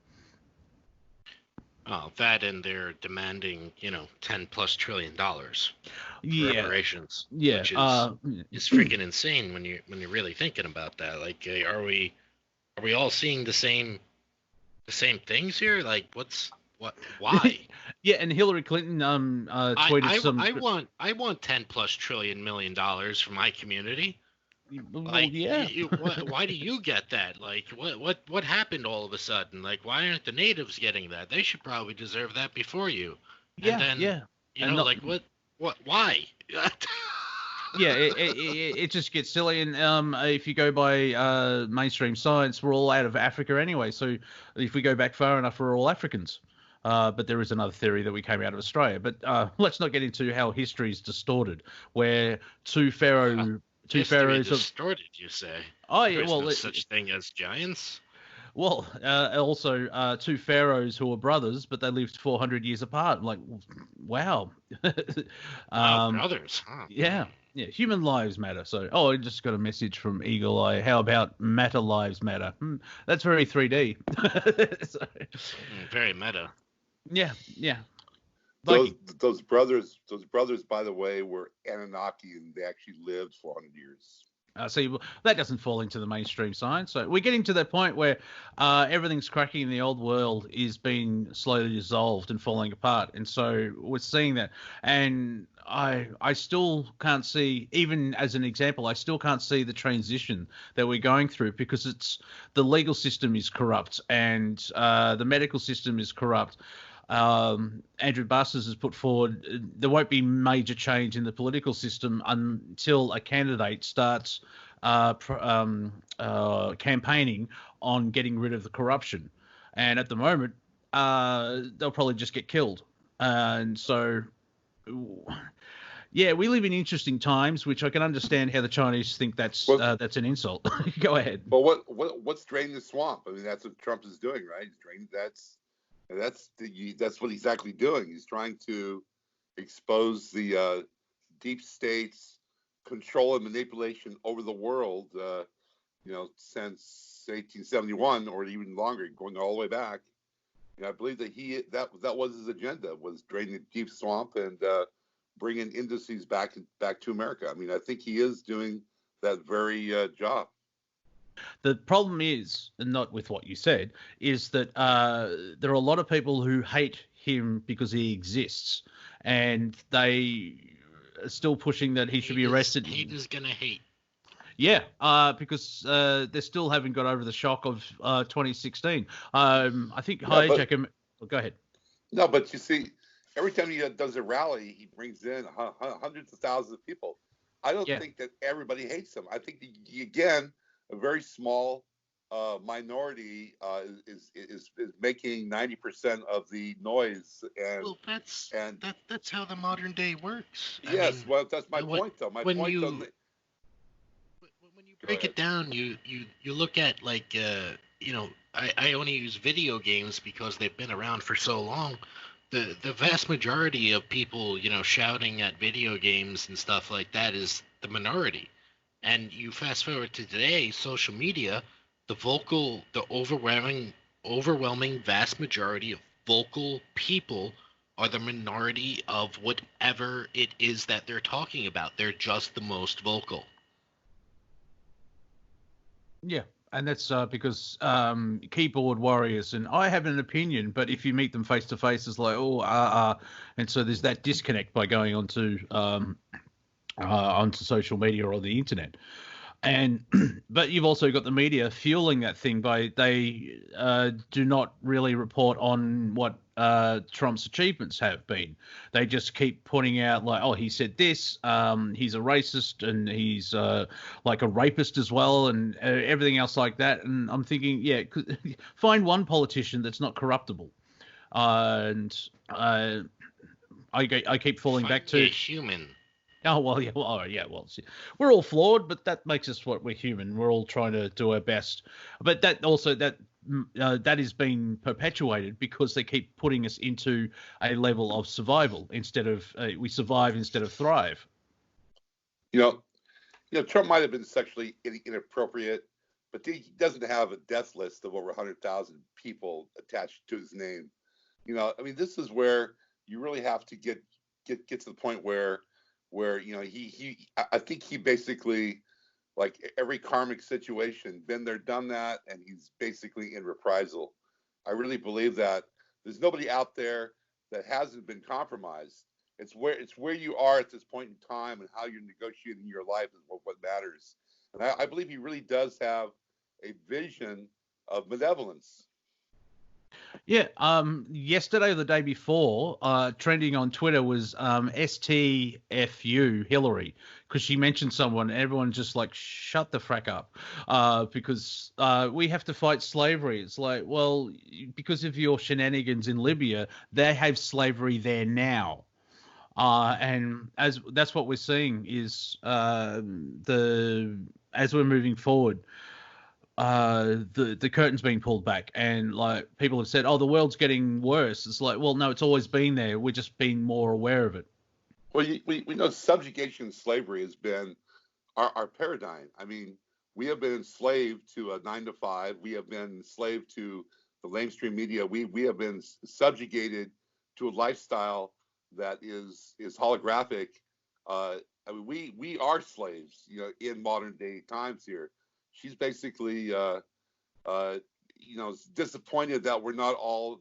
Oh, that, and they're demanding, $10+ trillion reparations. Yeah. Which is freaking insane when you're really thinking about that. Like, are we all seeing the same things here? Like, why? Yeah, and Hillary Clinton tweeted I want $10+ million for my community. Like, yeah. Why do you get that? Like, what happened all of a sudden? Like, why aren't the natives getting that? They should probably deserve that before you. Yeah, and then, why? Yeah, it just gets silly. And if you go by mainstream science, we're all out of Africa anyway. So if we go back far enough, we're all Africans. But there is another theory that we came out of Australia. But let's not get into how history is distorted, where two pharaohs distorted, you say? Oh yeah, There's no such thing as giants. Well, also 2 pharaohs who were brothers, but they lived 400 years apart. Like, wow. Brothers, huh? Yeah. Human lives matter. So, I just got a message from Eagle Eye. How about matter lives matter? That's very 3D. Very meta. Yeah. Those brothers, by the way, were Anunnaki, and they actually lived 400 years. See, that doesn't fall into the mainstream science. So we're getting to that point where everything's cracking in the old world is being slowly dissolved and falling apart. And so we're seeing that. And I still can't see, even as an example, I still can't see the transition that we're going through, because the legal system is corrupt and the medical system is corrupt. Andrew Basters has put forward there won't be major change in the political system until a candidate starts campaigning on getting rid of the corruption. And at the moment, they'll probably just get killed. And so, yeah, we live in interesting times, which I can understand how the Chinese think that's an insult. Go ahead. But what's draining the swamp? I mean, that's what Trump is doing, right? He's draining that's what he's actually doing. He's trying to expose the deep state's control and manipulation over the world, since 1871 or even longer, going all the way back. I believe that that was his agenda, was draining the deep swamp and bringing industries back to America. I mean, I think he is doing very job. The problem is, and not with what you said, is that there are a lot of people who hate him because he exists, and they are still pushing that he should be arrested. Hate is gonna hate. Yeah, because they still haven't got over the shock of 2016. I think HiJacker. Go ahead. No, but you see, every time he does a rally, he brings in hundreds of thousands of people. I don't think that everybody hates him. I think, again, a very small minority is making 90% of the noise. And well, that's how the modern day works. Yes, I mean, well, that's my point, though. When you break it down, you look at, like, I only use video games because they've been around for so long. The vast majority of people, shouting at video games and stuff like that is the minority. And you fast forward to today, social media, the overwhelming vast majority of vocal people are the minority of whatever it is that they're talking about. They're just the most vocal. Yeah. And that's because keyboard warriors, and I have an opinion, but if you meet them face to face, it's like, and so there's that disconnect by going onto social media or the internet. And but you've also got the media fueling that thing by they do not really report on what Trump's achievements have been. They just keep putting out like, oh, he said this, he's a racist, and he's like a rapist as well, and everything else like that. And I'm thinking, find one politician that's not corruptible. And I keep falling back to human. Oh, well, yeah. Well, see, we're all flawed, but that makes us what we're human. We're all trying to do our best. But that also, that is being perpetuated because they keep putting us into a level of survival instead of, we survive instead of thrive. Trump might have been sexually inappropriate, but he doesn't have a death list of over 100,000 people attached to his name. I mean, this is where you really have to get to the point where I think he basically, like every karmic situation, been there, done that, and he's basically in reprisal. I really believe that there's nobody out there that hasn't been compromised. It's where you are at this point in time and how you're negotiating your life is what matters. And I believe he really does have a vision of benevolence. Yeah, yesterday or the day before, trending on Twitter was STFU Hillary, because she mentioned someone, and everyone just like, shut the frack up, because we have to fight slavery. It's like, well, because of your shenanigans in Libya, they have slavery there now. And as that's what we're seeing is as we're moving forward, the curtain's been pulled back, and like people have said, oh, the world's getting worse. It's like, well, no, it's always been there. We're just being more aware of it. Well, we know subjugation and slavery has been our paradigm. I mean, we have been enslaved to a 9-to-5. We have been enslaved to the mainstream media. We have been subjugated to a lifestyle that is holographic. I mean, we are slaves, in modern day times here. She's basically, disappointed that we're not all,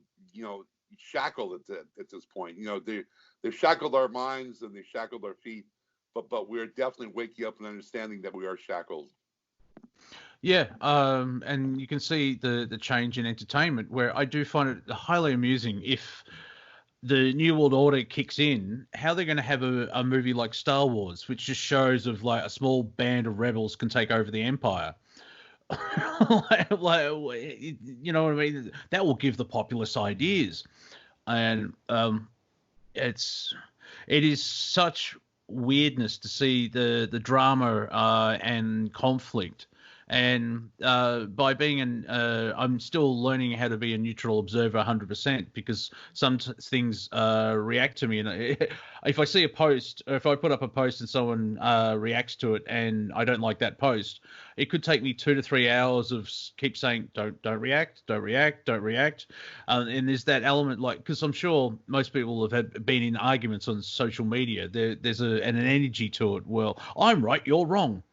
shackled at this point. They've shackled our minds and they've shackled our feet, but we're definitely waking up and understanding that we are shackled. Yeah, and you can see the change in entertainment, where I do find it highly amusing if the New World Order kicks in, how they're going to have a movie like Star Wars, which just shows of like a small band of rebels can take over the Empire. You know what I mean? That will give the populace ideas, and it is such weirdness to see the drama and conflict. And by being I'm still learning how to be a neutral observer 100%, because some things react to me. And if I see a post, or if I put up a post and someone reacts to it and I don't like that post, it could take me 2 to 3 hours of keep saying, don't react. And there's that element, like, because I'm sure most people have been in arguments on social media. There's an energy to it. Well, I'm right, you're wrong.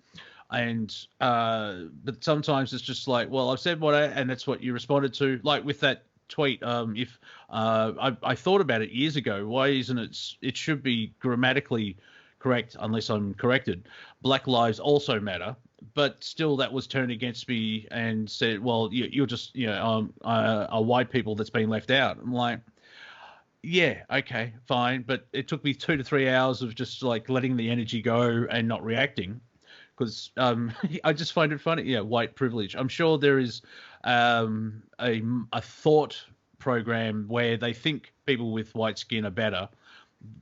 And but sometimes it's just like, well, I've said and that's what you responded to. Like with that tweet, if I thought about it years ago, why isn't it should be grammatically correct, unless I'm corrected. Black lives also matter, but still that was turned against me and said, well, you're just a white people that's been left out. I'm like, yeah, okay, fine, but it took me 2 to 3 hours of just like letting the energy go and not reacting. Because I just find it funny. Yeah, white privilege. I'm sure there is a thought program where they think people with white skin are better,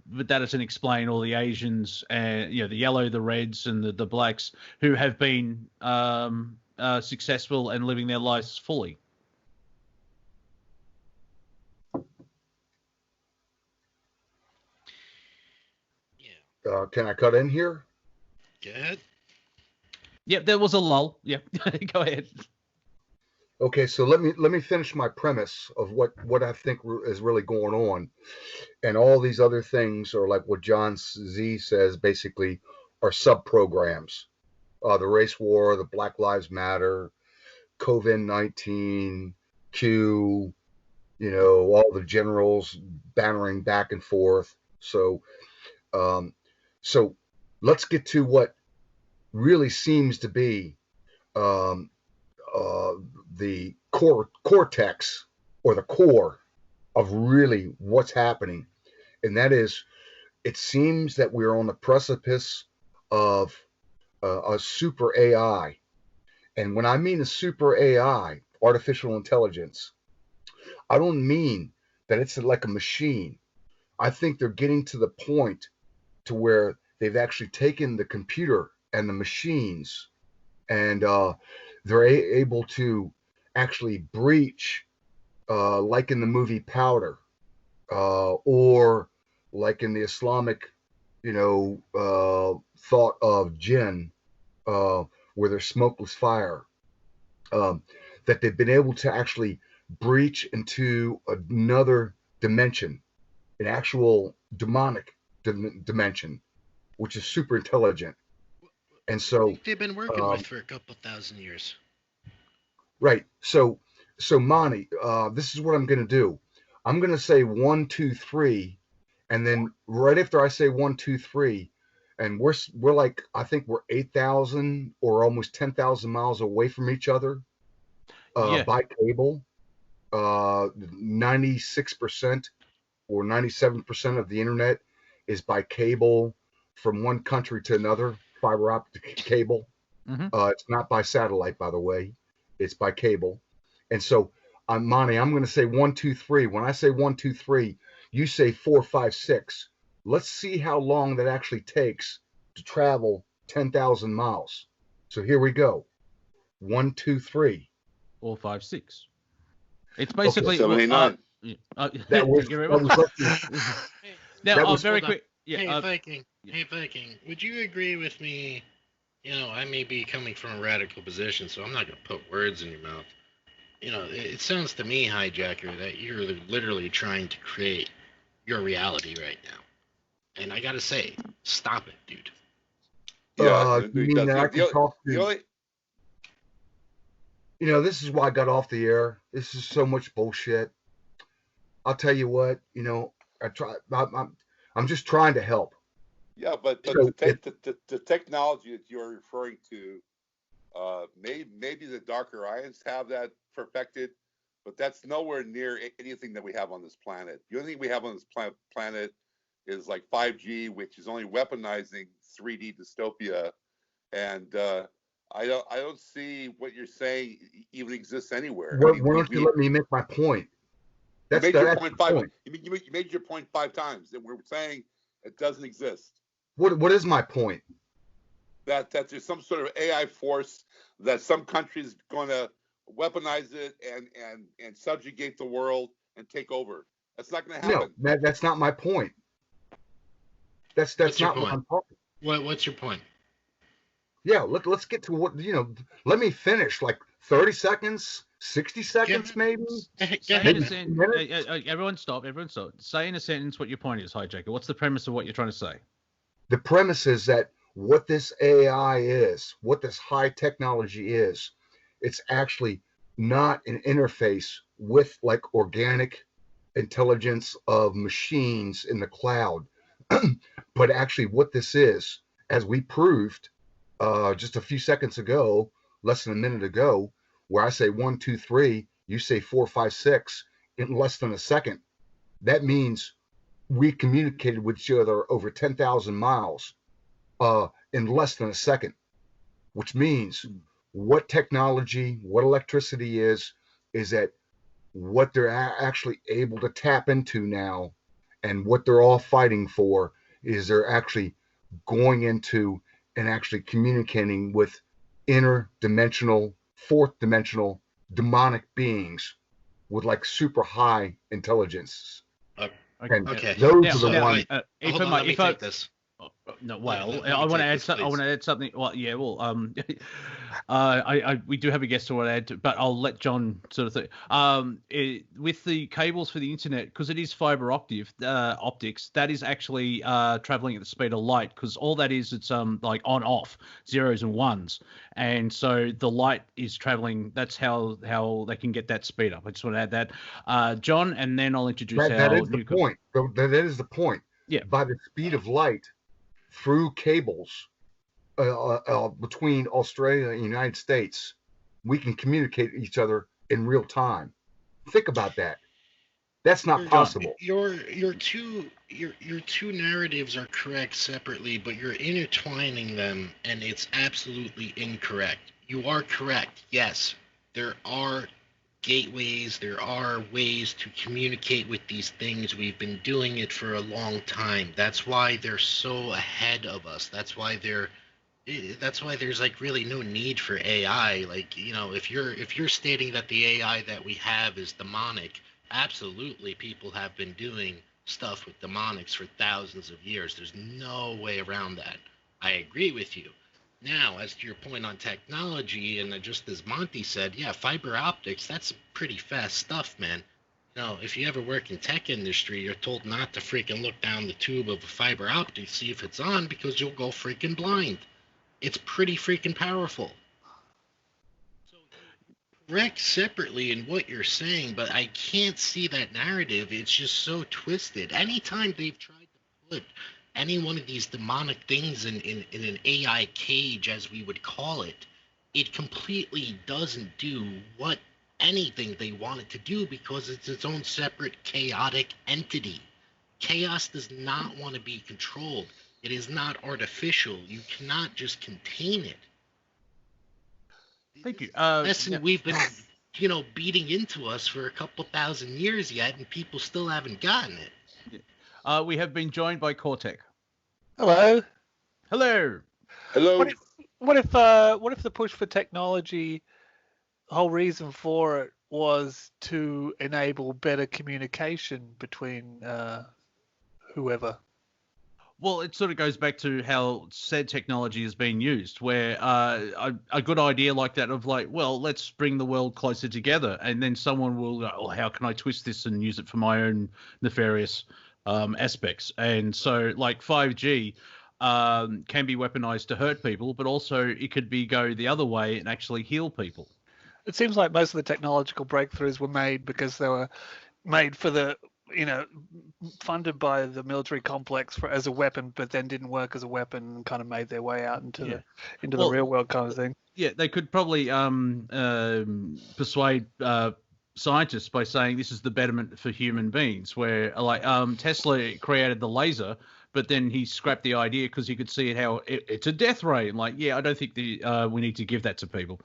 but that doesn't explain all the Asians and the yellow, the reds, and the blacks who have been successful and living their lives fully. Yeah. Can I cut in here? Go ahead. Yep, there was a lull. Yep, go ahead. Okay, so let me finish my premise of what I think is really going on, and all these other things are like what John Z says, basically, are sub programs. The race war, the Black Lives Matter, COVID-19, Q, all the generals bantering back and forth. So let's get to what really seems to be the cortex, or the core of really what's happening. And that is, it seems that we're on the precipice of a super AI. And when I mean a super AI, artificial intelligence, I don't mean that it's like a machine. I think they're getting to the point to where they've actually taken the computer and the machines, and they're able to actually breach, like in the movie Powder, or like in the Islamic, thought of jinn, where there's smokeless fire, that they've been able to actually breach into another dimension, an actual demonic dimension, which is super intelligent. And so they've been working with for a couple thousand years. Right. So Monty, this is what I'm going to do. I'm going to say 1, 2, 3, and then right after I say 1, 2, 3, and we're like, I think we're 8,000 or almost 10,000 miles away from each other, by cable. 96% or 97% of the internet is by cable from one country to another, fiber optic cable. Mm-hmm. It's not by satellite, by the way. It's by cable. And so, Monty, I'm going to say 1, 2, 3. When I say 1, 2, 3, you say 4, 5, 6. Let's see how long that actually takes to travel 10,000 miles. So here we go. 1, 2, 3. 4, 5, 6. It's basically 79. That was now. Very quick. Yeah, hey, Viking. Yeah. Hey, Viking. Would you agree with me? I may be coming from a radical position, so I'm not going to put words in your mouth. It sounds to me, HiJacker, that you're literally trying to create your reality right now. And I got to say, stop it, dude. Yeah, this is why I got off the air. This is so much bullshit. I'll tell you what, I'm just trying to help. Yeah, but the technology that you're referring to, maybe the Darker Ions have that perfected, but that's nowhere near anything that we have on this planet. The only thing we have on this planet is like 5G, which is only weaponizing 3D dystopia, and I don't see what you're saying even exists anywhere. Why don't you let me make my point? You made your point 5. You made your point 5 times, and we're saying it doesn't exist. What is my point? That there's some sort of AI force that some country's going to weaponize it and subjugate the world and take over. That's not going to happen. No, that's not my point. That's not what I'm talking. What's your point? Yeah, let's get to what let me finish. Like 30 seconds, 60 seconds, maybe. Everyone stop. Say in a sentence what your point is, HiJacker. What's the premise of what you're trying to say? The premise is that what this AI is, what this high technology is, it's actually not an interface with like organic intelligence of machines in the cloud, but actually what this is, as we proved just a few seconds ago, less than a minute ago, where I say 1, 2, 3, you say 4, 5, 6 in less than a second. That means we communicated with each other over 10,000 miles in less than a second, which means what technology, what electricity is that what they're actually able to tap into now, and what they're all fighting for is they're actually going into and actually communicating with interdimensional, fourth dimensional demonic beings with like super high intelligence. And Okay. those Now, are the now, ones. Hold on, let me take this. No, Let well, me I want to take add. this, I want to please. add something. Well, yeah, well, we do have a guest to want to add, but I'll let John sort of think. With the cables for the internet, because it is fiber optics, that is actually traveling at the speed of light. Because all that is, it's like on off, zeros and ones, and so the light is traveling. That's how they can get that speed up. I just want to add that, John, and then I'll introduce That our is the new. point. That is the point. Yeah. By the speed of light through cables between Australia and the United States, we can communicate with each other in real time. Think about that. That's not possible. Your two narratives are correct separately, but you're intertwining them, and it's absolutely incorrect. You are correct. Yes, there are gateways, there are ways to communicate with these things. We've been doing it for a long time. That's why they're so ahead of us. That's why there's like really no need for AI. Like, if you're stating that the AI that we have is demonic, absolutely people have been doing stuff with demonics for thousands of years. There's no way around that. I agree with you. Now, as to your point on technology, and just as Monty said, yeah, fiber optics, that's pretty fast stuff, man. If you ever work in tech industry, you're told not to freaking look down the tube of a fiber optic, see if it's on, because you'll go freaking blind. It's pretty freaking powerful. So correct separately in what you're saying, but I can't see that narrative. It's just so twisted. Anytime they've tried to put any one of these demonic things in an AI cage, as we would call it, it completely doesn't do what anything they want it to do, because it's its own separate chaotic entity. Chaos does not want to be controlled. It is not artificial. You cannot just contain it. Thank you. Lesson we've been, beating into us for a couple thousand years yet, and people still haven't gotten it. We have been joined by Cortek. Hello. Hello. Hello. What if the push for technology, the whole reason for it was to enable better communication between whoever? Well, it sort of goes back to how said technology is being used, where a good idea like that of like, well, let's bring the world closer together, and then someone will go, oh, how can I twist this and use it for my own nefarious aspects? And so like 5G can be weaponized to hurt people, but also it could be go the other way and actually heal people. It seems like most of the technological breakthroughs were made because they were made for the, funded by the military complex as a weapon, but then didn't work as a weapon and kind of made their way out into the real world kind of thing. Yeah, they could probably persuade scientists by saying this is the betterment for human beings, where like Tesla created the laser, but then he scrapped the idea because he could see it's a death ray. And like, yeah, I don't think we need to give that to people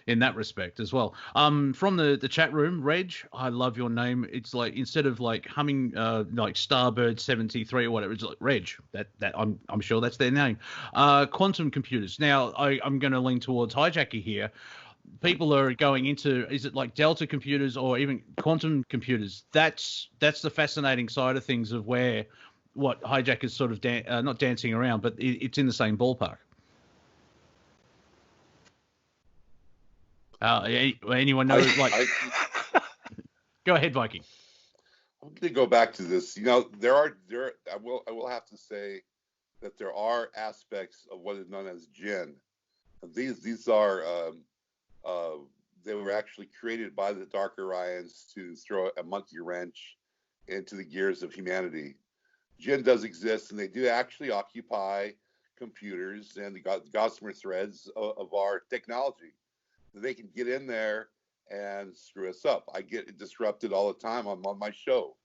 in that respect as well. From the chat room, Reg, I love your name. It's like instead of like humming like Starbird 73 or whatever, it's like Reg. That I'm sure that's their name. Quantum computers. Now I'm going to lean towards HiJacker here. People are going into, is it like Delta computers or even quantum computers? That's the fascinating side of things of where what HiJacker is sort of not dancing around, but it's in the same ballpark. Anyone know? Go ahead, Viking. I'm going to go back to this. I will have to say that there are aspects of what is known as Jinn. These are they were actually created by the Dark Orions to throw a monkey wrench into the gears of humanity. Jinn does exist, and they do actually occupy computers and the gossamer threads of our technology. They can get in there and screw us up. I get disrupted all the time on my show,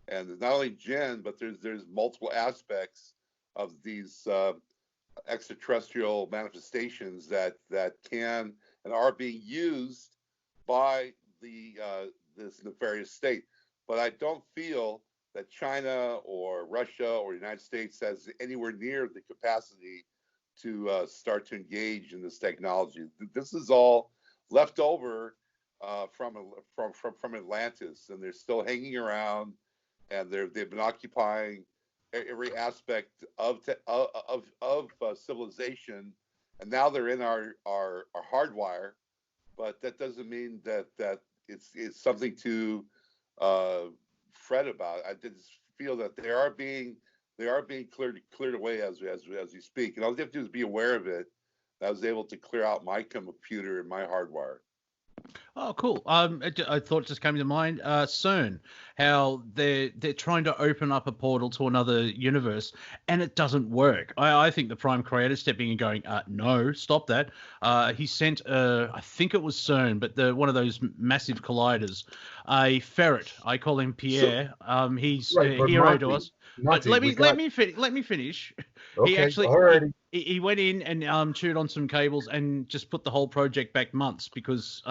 and not only Jinn, but there's multiple aspects of these extraterrestrial manifestations that can and are being used by this nefarious state. But I don't feel that China or Russia or the United States has anywhere near the capacity to start to engage in this technology. This is all left over from Atlantis, and they're still hanging around, and they've been occupying every aspect of civilization, and now they're in our hardwire. But that doesn't mean that it's something to fret about. I just feel that they are being cleared away as we speak, and all you have to do is be aware of it. I was able to clear out my computer and my hardwire. Oh, cool. I thought just came to mind, CERN, how they're trying to open up a portal to another universe, and it doesn't work. I think the Prime Creator stepping and going, no, stop that. He sent, I think it was CERN, but one of those massive colliders, a ferret. I call him Pierre. He's a hero to us. But let me finish. Okay, He actually alrighty. he went in and chewed on some cables and just put the whole project back months because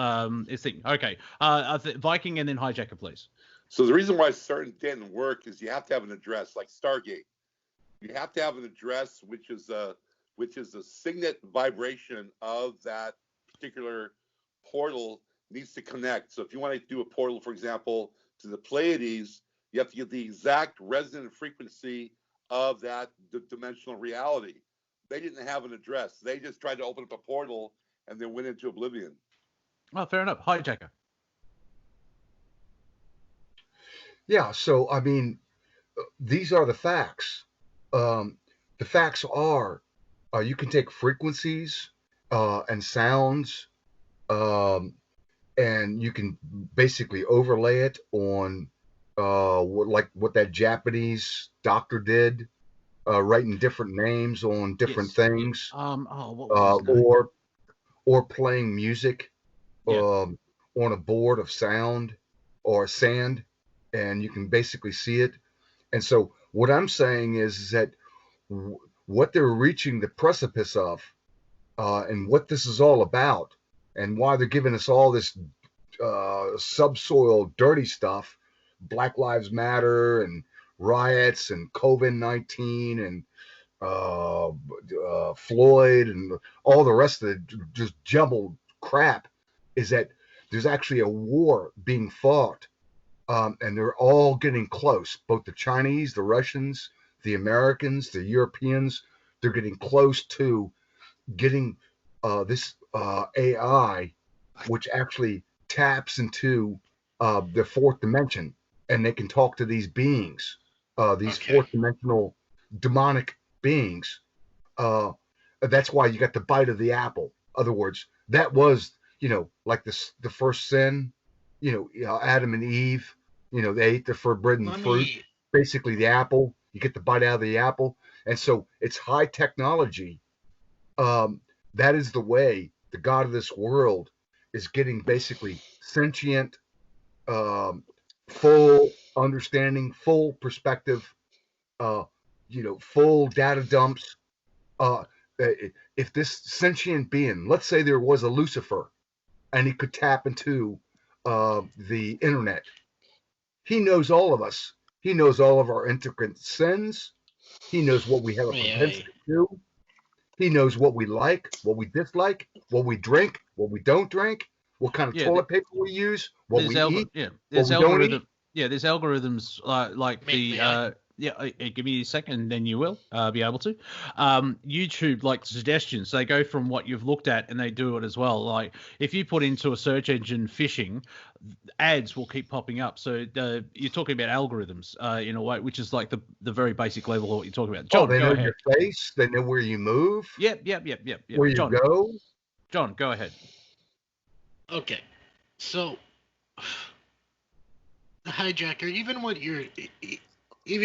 it's thinking, okay, Viking and then HiJacker, please. So the reason why CERN didn't work is you have to have an address like Stargate. You have to have an address which is a signet vibration of that particular portal needs to connect. So if you want to do a portal, for example, to the Pleiades, you have to get the exact resonant frequency of that dimensional reality. They didn't have an address. They just tried to open up a portal and then went into oblivion. Oh, fair enough. HiJacker. Yeah, so I mean, these are the facts. The facts are you can take frequencies and sounds, and you can basically overlay it on what that Japanese doctor did, writing different names on different things, what was his name? or playing music on a board of sound or sand, and you can basically see it. And so what I'm saying is that what they're reaching the precipice of, and what this is all about, and why they're giving us all this subsoil dirty stuff, Black Lives Matter and riots and COVID-19 and Floyd and all the rest of the just jumbled crap, is that there's actually a war being fought, and they're all getting close. Both the Chinese, the Russians, the Americans, the Europeans, they're getting close to getting this AI, which actually taps into the fourth dimension, and they can talk to these beings, these fourth dimensional demonic beings. That's why you got the bite of the apple. In other words, that was, like the first sin, Adam and Eve, they ate the forbidden fruit, basically the apple. You get the bite out of the apple. And so it's high technology. That is the way the God of this world is getting basically sentient, full understanding, full perspective, full data dumps. If this sentient being, let's say there was a Lucifer, and he could tap into the internet, he knows all of us. He knows all of our intricate sins. He knows what we have a propensity to do. He knows what we like, what we dislike, what we drink, what we don't drink, what kind of toilet paper we use, what we eat, there's what we don't eat. there's algorithms like May I? Give me a second, and then you will be able to. YouTube, like suggestions, they go from what you've looked at, and they do it as well. Like if you put into a search engine fishing, ads will keep popping up. So you're talking about algorithms in a way, which is like the very basic level of what you're talking about. John, they go know ahead. your face. They know where you move. Yep. Where you John, go. John, go ahead. Okay, so the HiJacker, even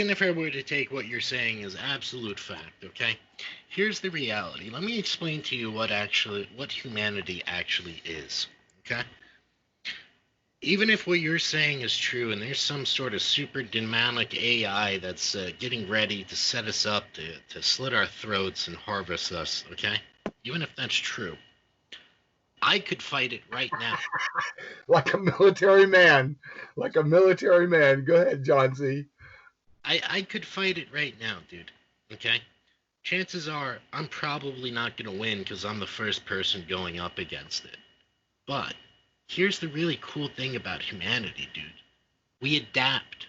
if I were to take what you're saying as absolute fact, okay? Here's the reality. Let me explain to you what humanity actually is, okay? Even if what you're saying is true and there's some sort of super dynamic AI that's getting ready to set us up to slit our throats and harvest us, okay? Even if that's true, I could fight it right now. Like a military man. Go ahead, John C. I could fight it right now, dude. Okay? Chances are I'm probably not going to win because I'm the first person going up against it. But here's the really cool thing about humanity, dude. We adapt.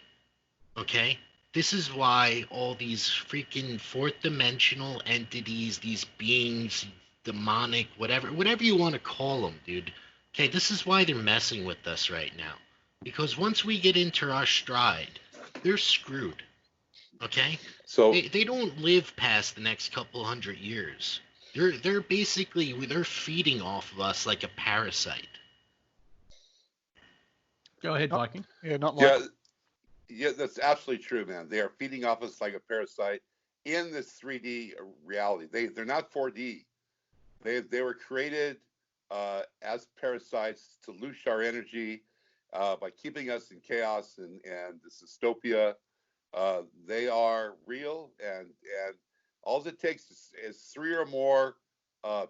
Okay? This is why all these freaking fourth dimensional entities, these beings, demonic, whatever you want to call them, dude. Okay, this is why they're messing with us right now. Because once we get into our stride, they're screwed. Okay? So They don't live past the next couple hundred years. They're basically feeding off of us like a parasite. Go ahead, Viking. Yeah, not like. yeah, that's absolutely true, man. They are feeding off us like a parasite in this 3D reality. They're not 4D. They were created as parasites to loose our energy by keeping us in chaos and this dystopia. They are real, and all it takes is three or more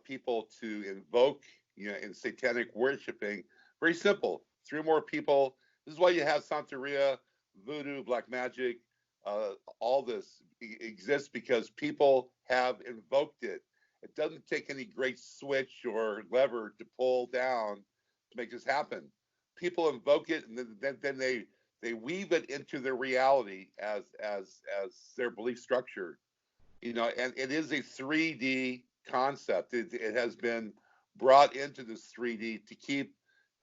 people to invoke, in satanic worshiping. Very simple. Three or more people. This is why you have Santeria, voodoo, black magic. All this exists because people have invoked it. It doesn't take any great switch or lever to pull down to make this happen. People invoke it, and then they weave it into their reality as their belief structure. And it is a 3D concept. It has been brought into this 3D to keep.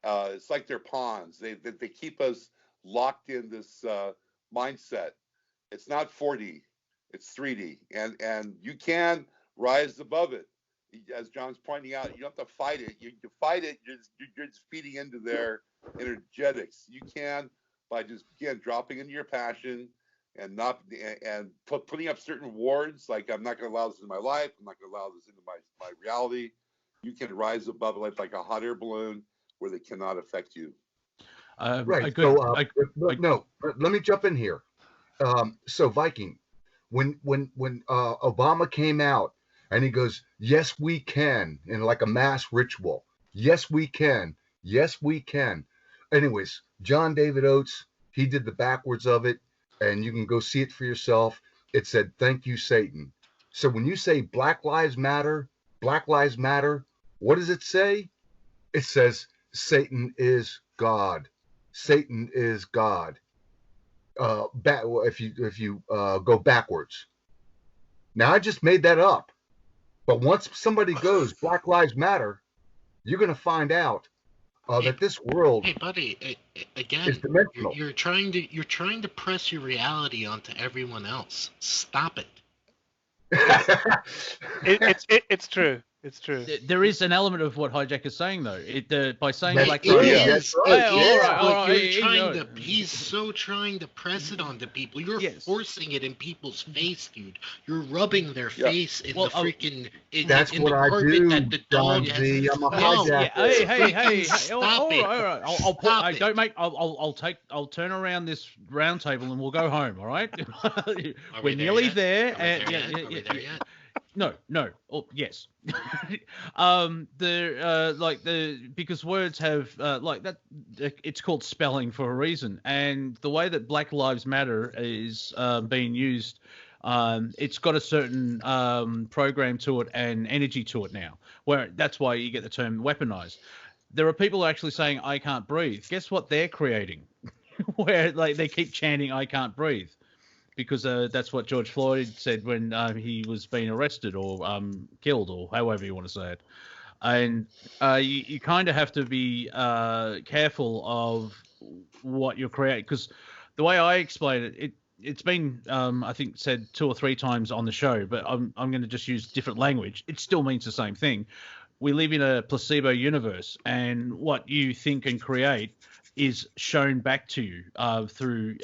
It's like they're pawns. They keep us locked in this mindset. It's not 4D. It's 3D, and you can rise above it. As John's pointing out, you don't have to fight it. You fight it, you're just feeding into their energetics. You can, by just, again, dropping into your passion and putting up certain wards, like I'm not going to allow this in my life. I'm not going to allow this into my reality. You can rise above it like a hot air balloon where they cannot affect you. Right. No, let me jump in here. So Viking, when Obama came out and he goes, "Yes, we can," in like a mass ritual. Yes, we can. Yes, we can. Anyways, John David Oates, he did the backwards of it, and you can go see it for yourself. It said, "Thank you, Satan." So when you say Black Lives Matter, what does it say? It says Satan is God. Satan is God. If you go backwards. Now I just made that up, but once somebody goes Black Lives Matter, you're going to find out that this world, hey buddy, again, is dimensional. You're trying to press your reality onto everyone else. Stop it. It's true. It's true. There is an element of what HiJacker is saying, though. By saying That's Black true. Lives Yeah, that's right. He's so trying to press it onto people. You're forcing it in people's face, dude. You're rubbing their face in the freaking. That's what I do, that the dog John Z. I'm a No, hijacker. Hey! Stop it. All right. I'll turn around this round table and we'll go home. All right. We're nearly there. Are we there yet? No. Oh, yes. Because words have like that. It's called spelling for a reason, and the way that Black Lives Matter is being used, it's got a certain program to it and energy to it now. Where that's why you get the term weaponized. There are people actually saying "I can't breathe." Guess what they're creating? Where they keep chanting "I can't breathe." because that's what George Floyd said when he was being arrested or killed, or however you want to say it. And you kind of have to be careful of what you're creating, because the way I explain it, it's been I think said 2 or 3 times on the show, but I'm going to just use different language. It still means the same thing. We live in a placebo universe, and what you think and create is shown back to you through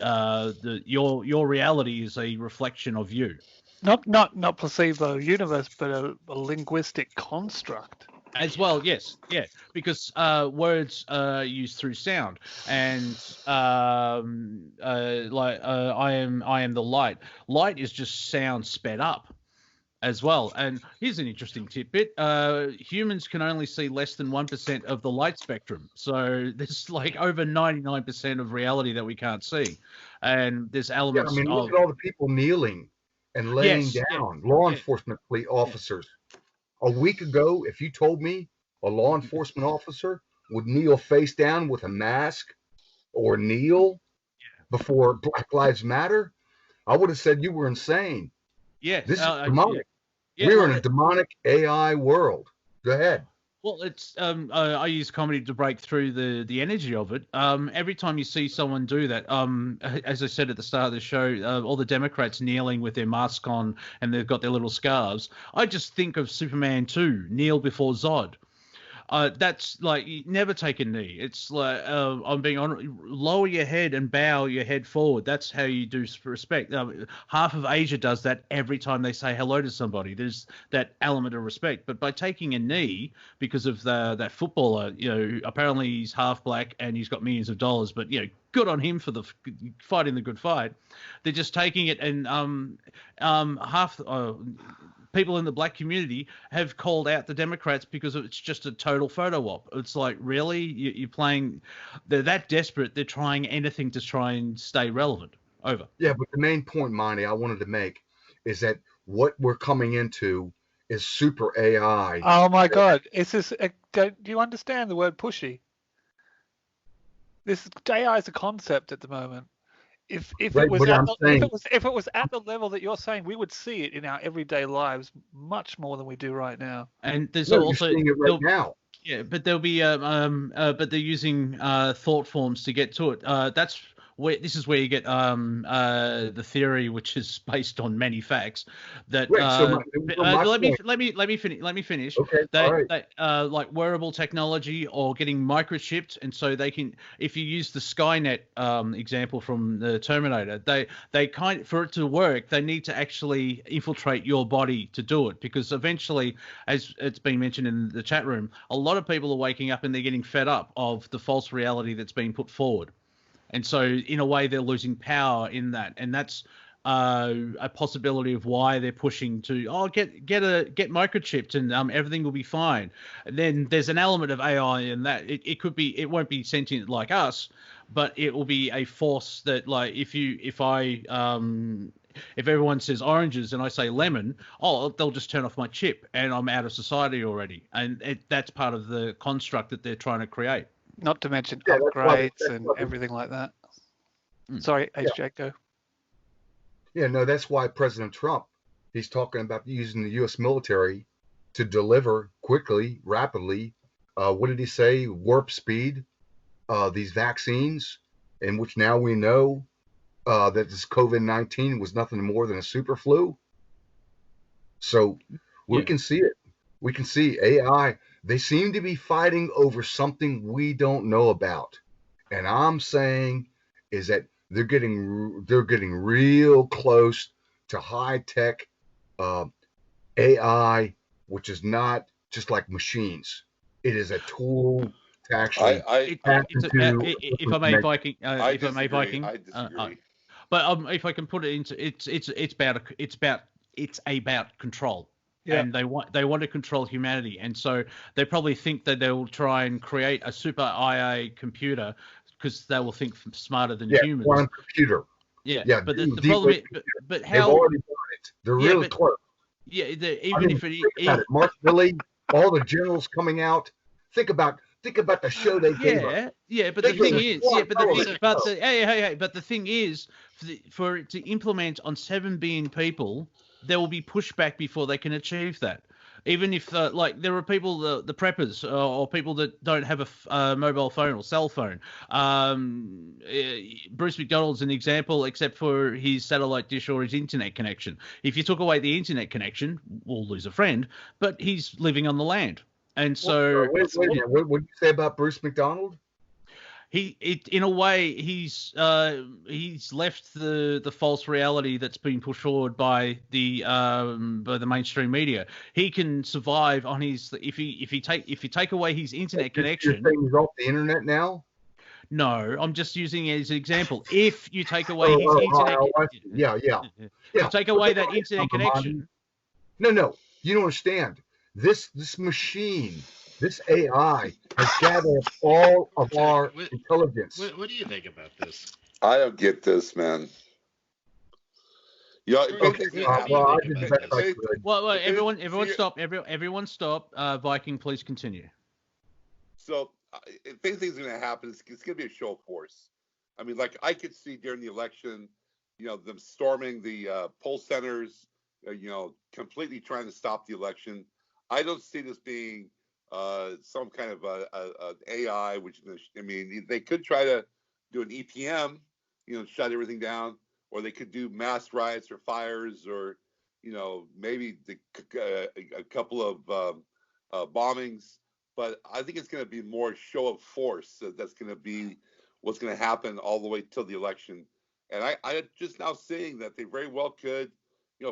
your reality is a reflection of you. Not placebo universe, but a linguistic construct. As well, yes, yeah, because words are used through sound, and I am the light. Light is just sound sped up, as well. And here's an interesting tidbit: humans can only see less than 1% of the light spectrum, so there's like over 99% of reality that we can't see, and there's elements. I mean, look at all the people kneeling and laying down, law enforcement officers. A week ago, if you told me a law enforcement officer would kneel face down with a mask or kneel before Black Lives Matter, I would have said you were insane. Yeah, this is demonic. We're in a demonic AI world. Go ahead. Well, it's I use comedy to break through the energy of it. Every time you see someone do that, as I said at the start of the show, all the Democrats kneeling with their mask on and they've got their little scarves. I just think of Superman 2, kneel before Zod. That's like, never take a knee. It's like, I'm being honest, lower your head and bow your head forward. That's how you do respect. Half of Asia does that every time they say hello to somebody. There's that element of respect. But by taking a knee, because of that footballer, apparently he's half black and he's got millions of dollars, but good on him for the fighting the good fight. They're just taking it, and people in the black community have called out the Democrats because it's just a total photo op. It's like, really? You're playing... They're that desperate, they're trying anything to try and stay relevant. Over. Yeah, but the main point, Monty, I wanted to make is that what we're coming into is super AI. Oh, my God. It's this, do you understand the word pushy? This AI is a concept at the moment. If it was at the level that you're saying, we would see it in our everyday lives much more than we do right now. And there's also you're seeing it right now. Yeah, but there'll be but they're using thought forms to get to it. This is where you get the theory, which is based on many facts. That let me finish. Okay, like wearable technology or getting microchipped, and so they can. If you use the Skynet example from the Terminator, they for it to work, they need to actually infiltrate your body to do it, because eventually, as it's been mentioned in the chat room, a lot of people are waking up and they're getting fed up of the false reality that's being put forward. And so, in a way, they're losing power in that, and that's a possibility of why they're pushing to get microchipped and everything will be fine. And then there's an element of AI in that it won't be sentient like us, but it will be a force that, like, if everyone says oranges and I say lemon, they'll just turn off my chip and I'm out of society already. And that's part of the construct that they're trying to create. Not to mention upgrades and everything like that. Sorry, HiJacker, go. Yeah, no, that's why President Trump, he's talking about using the U.S. military to deliver quickly, rapidly, what did he say, warp speed, these vaccines, in which now we know that this COVID-19 was nothing more than a super flu. So we can see it. We can see AI. They seem to be fighting over something we don't know about. And I'm saying is that they're getting real close to high-tech AI, which is not just like machines. It is a tool to actually if I may, Viking. I disagree. But if I can put it into it's about control. Yeah. And they want to control humanity, and so they probably think that they will try and create a super IA computer because they will think smarter than humans. Quantum computer. Yeah. But the problem is, but how? They've already done it. They're really close. Yeah. Even if Mark Milley, all the generals coming out. Think about think about the show they gave us. Yeah, but They the thing gave is, us yeah, but the one thing, fellow. but the, hey, but the thing is, for it to implement on 7 billion people, there will be pushback before they can achieve that. Even if, like, there are people, the preppers, or people that don't have a mobile phone or cell phone. Bruce McDonald's an example, except for his satellite dish or his internet connection. If you took away the internet connection, we'll lose a friend, but he's living on the land. And so... Wait a minute. What did you say about Bruce McDonald? In a way, he's left the false reality that's been pushed forward by the mainstream media. He can survive on his if you take away his internet connection. You're saying he's off the internet now? No, I'm just using it as an example. If you take away his internet, yeah. Take away that internet connection. No, you don't understand. This machine, this AI, has gathered all of our intelligence. What do you think about this? I don't get this, man. Well, everyone stop. Everyone stop. Viking, please continue. So, if anything's going to happen, it's going to be a show of force. I mean, like, I could see during the election, them storming the poll centers, completely trying to stop the election. I don't see this being some kind of an AI, which, I mean, they could try to do an EPM, shut everything down, or they could do mass riots or fires, or, maybe a couple of bombings. But I think it's going to be more show of force. That's going to be what's going to happen all the way till the election. And I just now seeing that they very well could,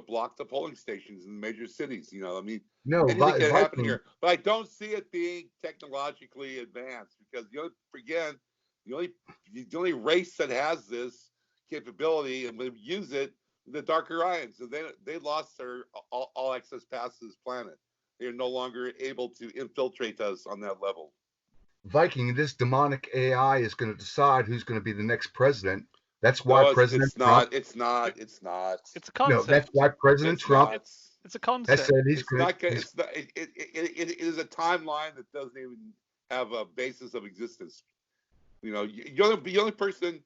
block the polling stations in the major cities. I mean, anything can happen here. But I don't see it being technologically advanced, because the only race that has this capability and would use it, the Dark Orions. So they lost their all access pass to this planet. They are no longer able to infiltrate us on that level. Viking, this demonic AI is going to decide who's going to be the next president. That's why President Trump. It's not. It's a concept. No, that's why President Trump. It's a concept. It is a timeline that doesn't even have a basis of existence. The only person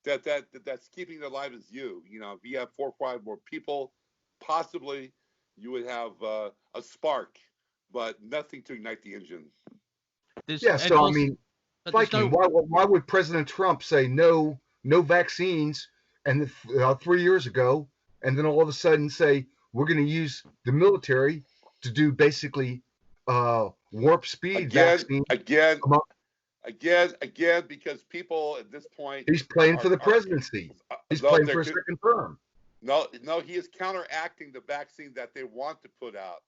that's keeping it alive is you. If you have 4 or 5 more people, possibly you would have a spark, but nothing to ignite the engine. I mean, Viking, why would President Trump say no vaccines, and 3 years ago, and then all of a sudden say we're going to use the military to do basically warp speed vaccine again, because people at this point, he's playing for the presidency. He's playing for a second term. No, he is counteracting the vaccine that they want to put out.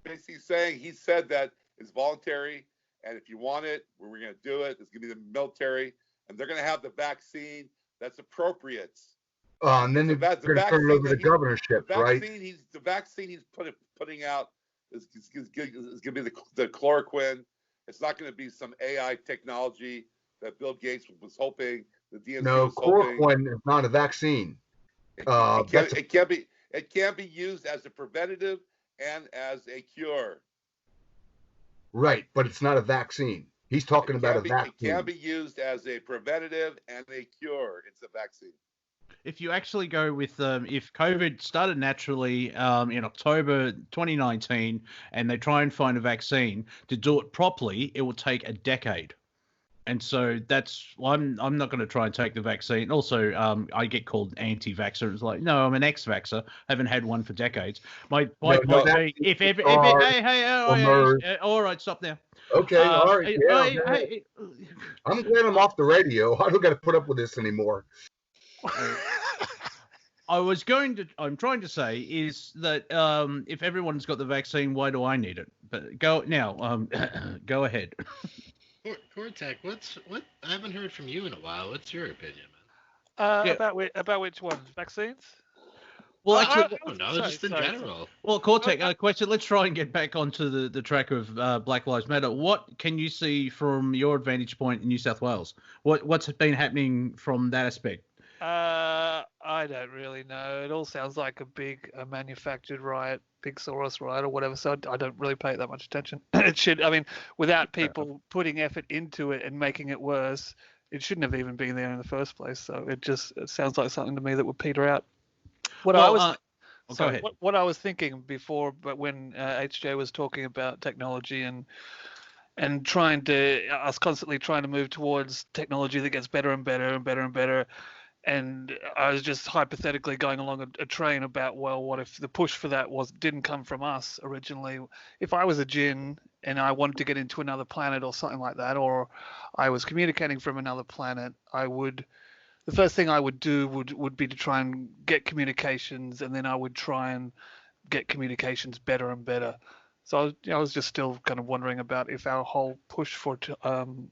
Basically he said that it's voluntary, and if you want it, we're going to do it. It's going to be the military, and they're going to have the vaccine that's appropriate. And then they're going to turn it over to the governorship, right? The vaccine he's putting out is going to be the chloroquine. It's not going to be some AI technology that Bill Gates was hoping. The DNC was hoping. Chloroquine is not a vaccine. It can be used as a preventative and as a cure. Right, but it's not a vaccine. He's talking about a vaccine. It can be used as a preventative and a cure. It's a vaccine. If you actually go with if COVID started naturally in October 2019, and they try and find a vaccine, to do it properly, it will take a decade. And so I'm not going to try and take the vaccine. Also, I get called anti-vaxxer. It's like, no, I'm an ex-vaxxer. Haven't had one for decades. My point being, all right, stop now. Okay, all right. Yeah, I'm glad I'm off the radio. I don't got to put up with this anymore. I'm trying to say is that if everyone's got the vaccine, why do I need it? But go Go ahead. Cortek, what? I haven't heard from you in a while. What's your opinion, man? About which ones? Vaccines? Well, actually, just in general. Well, Cortek, question. Let's try and get back onto the track of Black Lives Matter. What can you see from your vantage point in New South Wales? What's been happening from that aspect? I I don't really know. It all sounds like a big manufactured riot, big Soros riot or whatever. So I don't really pay that much attention. It should, I mean, without people putting effort into it and making it worse, it shouldn't have even been there in the first place. So it sounds like something to me that would peter out. What I was go ahead. What I was thinking before, but when HJ was talking about technology and us constantly trying to move towards technology that gets better and better and better and better. And I was just hypothetically going along a train about, well, what if the push for that didn't come from us originally? If I was a djinn and I wanted to get into another planet or something like that, or I was communicating from another planet, the first thing I would do would be to try and get communications, and then I would try and get communications better and better. So I was just still kind of wondering about if our whole push for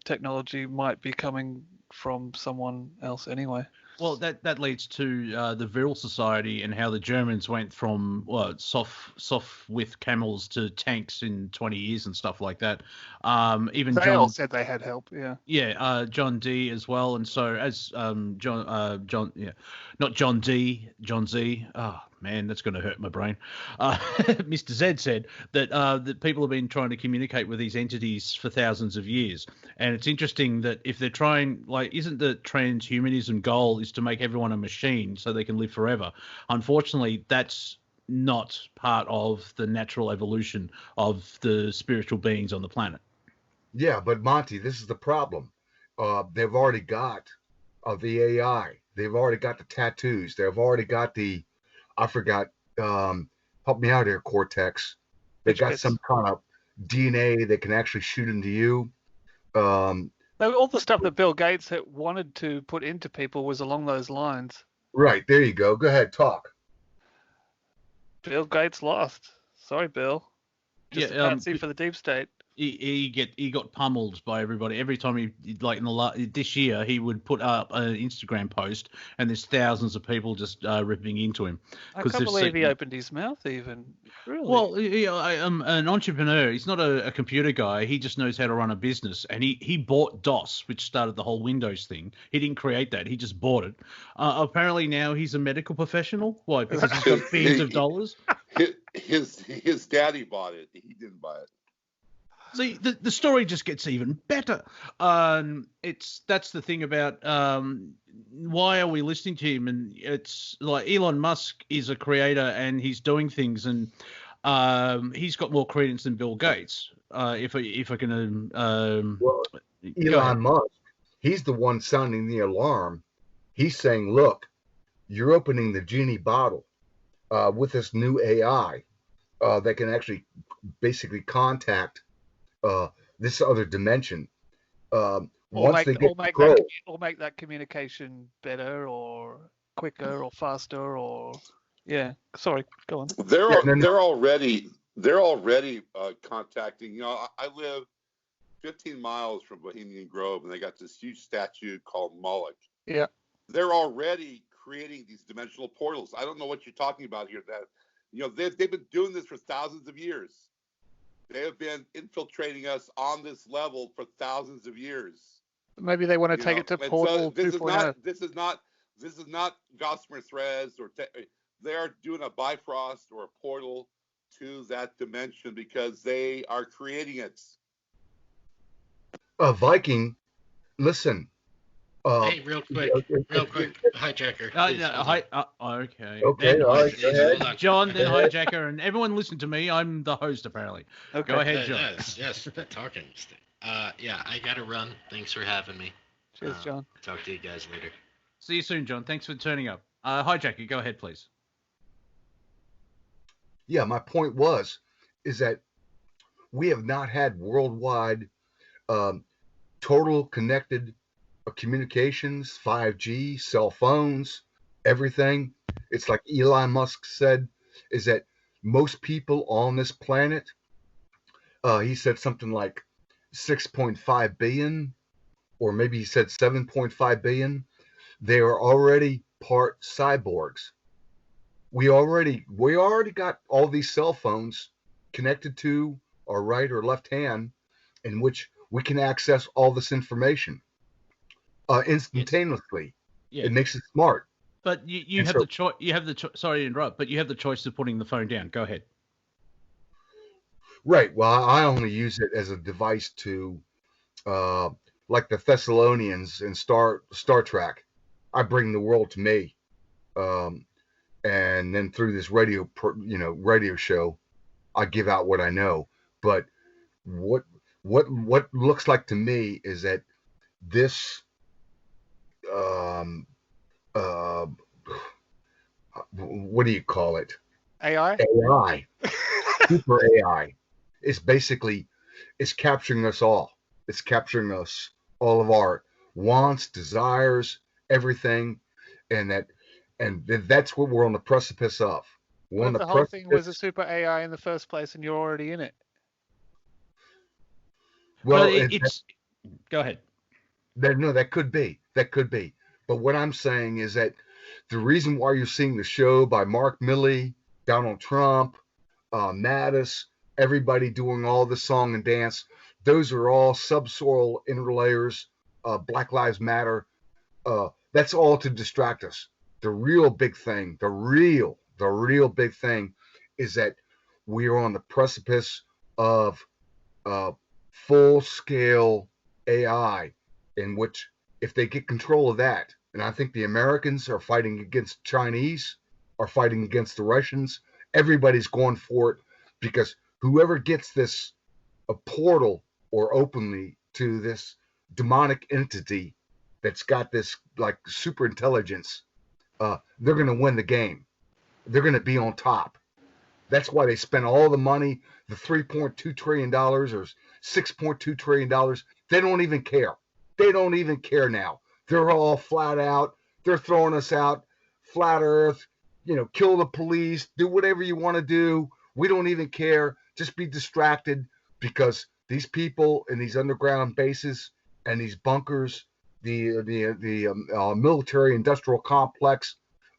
technology might be coming from someone else anyway. Well, that leads to the Virile Society and how the Germans went from soft with camels to tanks in 20 years and stuff like that. Even they John all said they had help. Yeah. Yeah, John D as well, and so as John Z. Oh man, that's going to hurt my brain. Mr. Z said that people have been trying to communicate with these entities for thousands of years, and it's interesting that if they're trying, isn't the transhumanism goal is to make everyone a machine so they can live forever? Unfortunately, that's not part of the natural evolution of the spiritual beings on the planet. Yeah, but Monty, this is the problem. They've already got the AI. They've already got the tattoos. They've already got I forgot, help me out here, Cortex. They got some kind of DNA that can actually shoot into you. All the stuff that Bill Gates had wanted to put into people was along those lines. Right, there you go. Go ahead, talk. Bill Gates lost. Sorry, Bill. Just a patsy for the deep state. He got pummeled by everybody every time he this year he would put up an Instagram post and there's thousands of people just ripping into him. I can't believe he opened his mouth even. Really? Well, I'm an entrepreneur. He's not a computer guy. He just knows how to run a business, and he bought DOS, which started the whole Windows thing. He didn't create that. He just bought it. Apparently now he's a medical professional. Why? Because he's got billions of dollars. His daddy bought it. He didn't buy it. See, the story just gets even better. That's the thing about why are we listening to him? And it's like Elon Musk is a creator and he's doing things, and he's got more credence than Bill Gates. If I can, Elon Musk, he's the one sounding the alarm. He's saying, "Look, you're opening the genie bottle with this new AI that can actually basically contact." This other dimension. Or make that communication better or quicker or faster or Sorry, go on. They're already contacting. I live 15 miles from Bohemian Grove, and they got this huge statue called Moloch. Yeah. They're already creating these dimensional portals. I don't know what you're talking about here. That they've been doing this for thousands of years. They have been infiltrating us on this level for thousands of years. Maybe they want to take it to Portal 2.0. This is not Gossamer threads they are doing a Bifrost or a portal to that dimension because they are creating it. Viking, listen. Hey, real quick, HiJacker. Okay. Okay, all right, go ahead. John, then HiJacker, and everyone listen to me. I'm the host, apparently. Okay. Go ahead, John. Yes, talking. I got to run. Thanks for having me. Cheers, John. Talk to you guys later. See you soon, John. Thanks for turning up. HiJacker, go ahead, please. Yeah, my point is that we have not had worldwide total connected communications, 5G, cell phones, everything. It's like Elon Musk said, is that most people on this planet, he said something like 6.5 billion, or maybe he said 7.5 billion. They are already part cyborgs. We already got all these cell phones connected to our right or left hand, in which we can access all this information instantaneously. Yeah. It makes it smart. But you And have so- the choice. You have the sorry to interrupt, but you have the choice of putting the phone down. Go ahead. Right. Well, I only use it as a device to, like the Thessalonians in Star Trek. I bring the world to me, and then through this radio show, I give out what I know. But what looks like to me is that this um, uh, what do you call it? AI. AI, super AI. It's capturing us all. It's capturing us, all of our wants, desires, everything, and that's what we're on the precipice of. We're What on if the the whole thing was a precipice. super AI in the first place and you're already in it? Well, But it's. Go ahead. that could be. But what I'm saying is that the reason why you're seeing the show by Mark Milley, Donald Trump, Mattis, everybody doing all the song and dance, those are all subsoil interlayers. Black Lives Matter. That's all to distract us. The real big thing, the real big thing, is that we are on the precipice of full-scale AI, in which, if they get control of that, and I think the Americans are fighting against Chinese, are fighting against the Russians, everybody's going for it, because whoever gets this a portal or openly to this demonic entity that's got this like super intelligence, they're going to win the game. They're going to be on top. That's why they spent all the money, the $3.2 trillion or $6.2 trillion. They don't even care. They don't even care now. They're all flat out. They're throwing us out. Flat Earth, kill the police, do whatever you want to do. We don't even care. Just be distracted, because these people in these underground bases and these bunkers, the military industrial complex,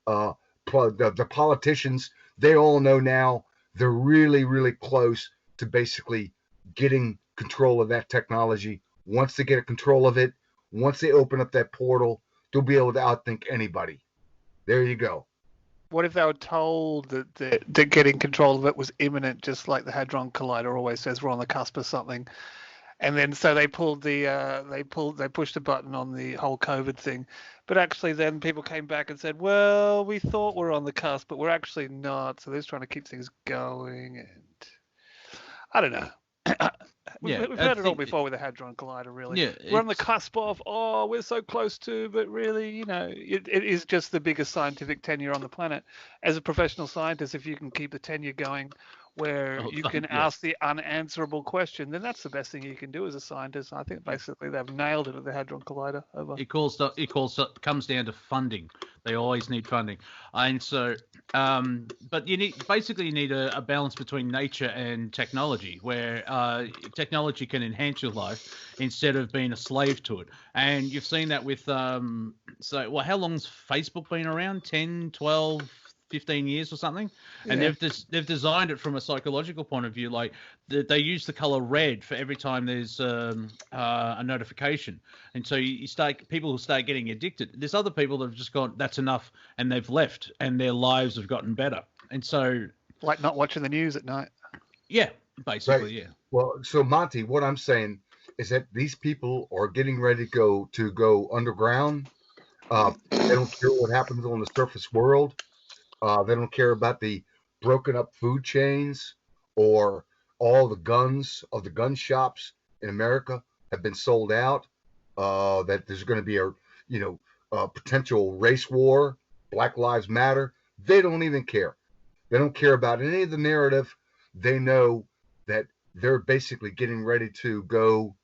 the politicians, they all know now they're really, really close to basically getting control of that technology. Once they get control of it, once they open up that portal, they'll be able to outthink anybody. There you go. What if they were told that getting control of it was imminent, just like the Hadron Collider always says, we're on the cusp of something, and then so they pushed the button on the whole COVID thing, but actually then people came back and said, well, we thought we're on the cusp, but we're actually not. So they're just trying to keep things going, and I don't know. We've heard it all before with the Hadron Collider, really. Yeah, we're on the cusp of, we're so close to, but really, it is just the biggest scientific tenure on the planet. As a professional scientist, if you can keep the tenure going where you can ask the unanswerable question, then that's the best thing you can do as a scientist. I think basically they've nailed it at the Hadron Collider. Over. It comes down to funding. They always need funding, and so but you need a balance between nature and technology, where technology can enhance your life instead of being a slave to it. And you've seen that with how long's Facebook been around? 10, 12, 15 years or something, and they've designed it from a psychological point of view. Like they use the color red for every time there's a notification, and so people will start getting addicted. There's other people that have just gone, that's enough, and they've left, and their lives have gotten better. And so, like not watching the news at night. Yeah, basically, right. Yeah. Well, so Monty, what I'm saying is that these people are getting ready to go underground. They don't care what happens on the surface world. They don't care about the broken up food chains, or all the guns of the gun shops in America have been sold out. That there's going to be a potential race war, Black Lives Matter. They don't even care. They don't care about any of the narrative. They know that they're basically getting ready to go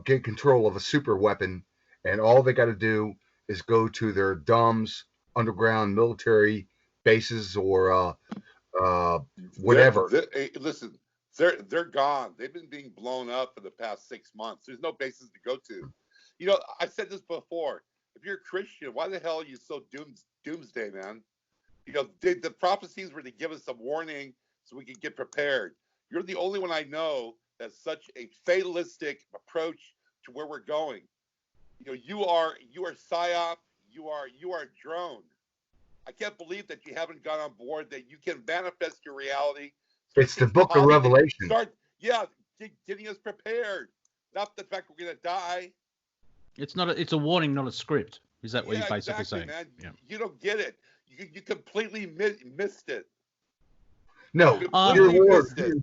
get control of a super weapon, and all they got to do is go to their DUMBs, underground military bases, or whatever. Listen, they're gone. They've been being blown up for the past 6 months. There's no bases to go to. I said this before. If you're a Christian, why the hell are you so doomsday, man? The prophecies were to give us a warning so we could get prepared. You're the only one I know that's such a fatalistic approach to where we're going. You are PSYOP. you are a drone. I can't believe that you haven't got on board that you can manifest your reality. It's the book of Revelation. Getting us prepared. Not the fact we're going to die. It's a warning, not a script. Is that what you're basically saying? Man. Yeah. You don't get it. You completely missed it. No, your worldview.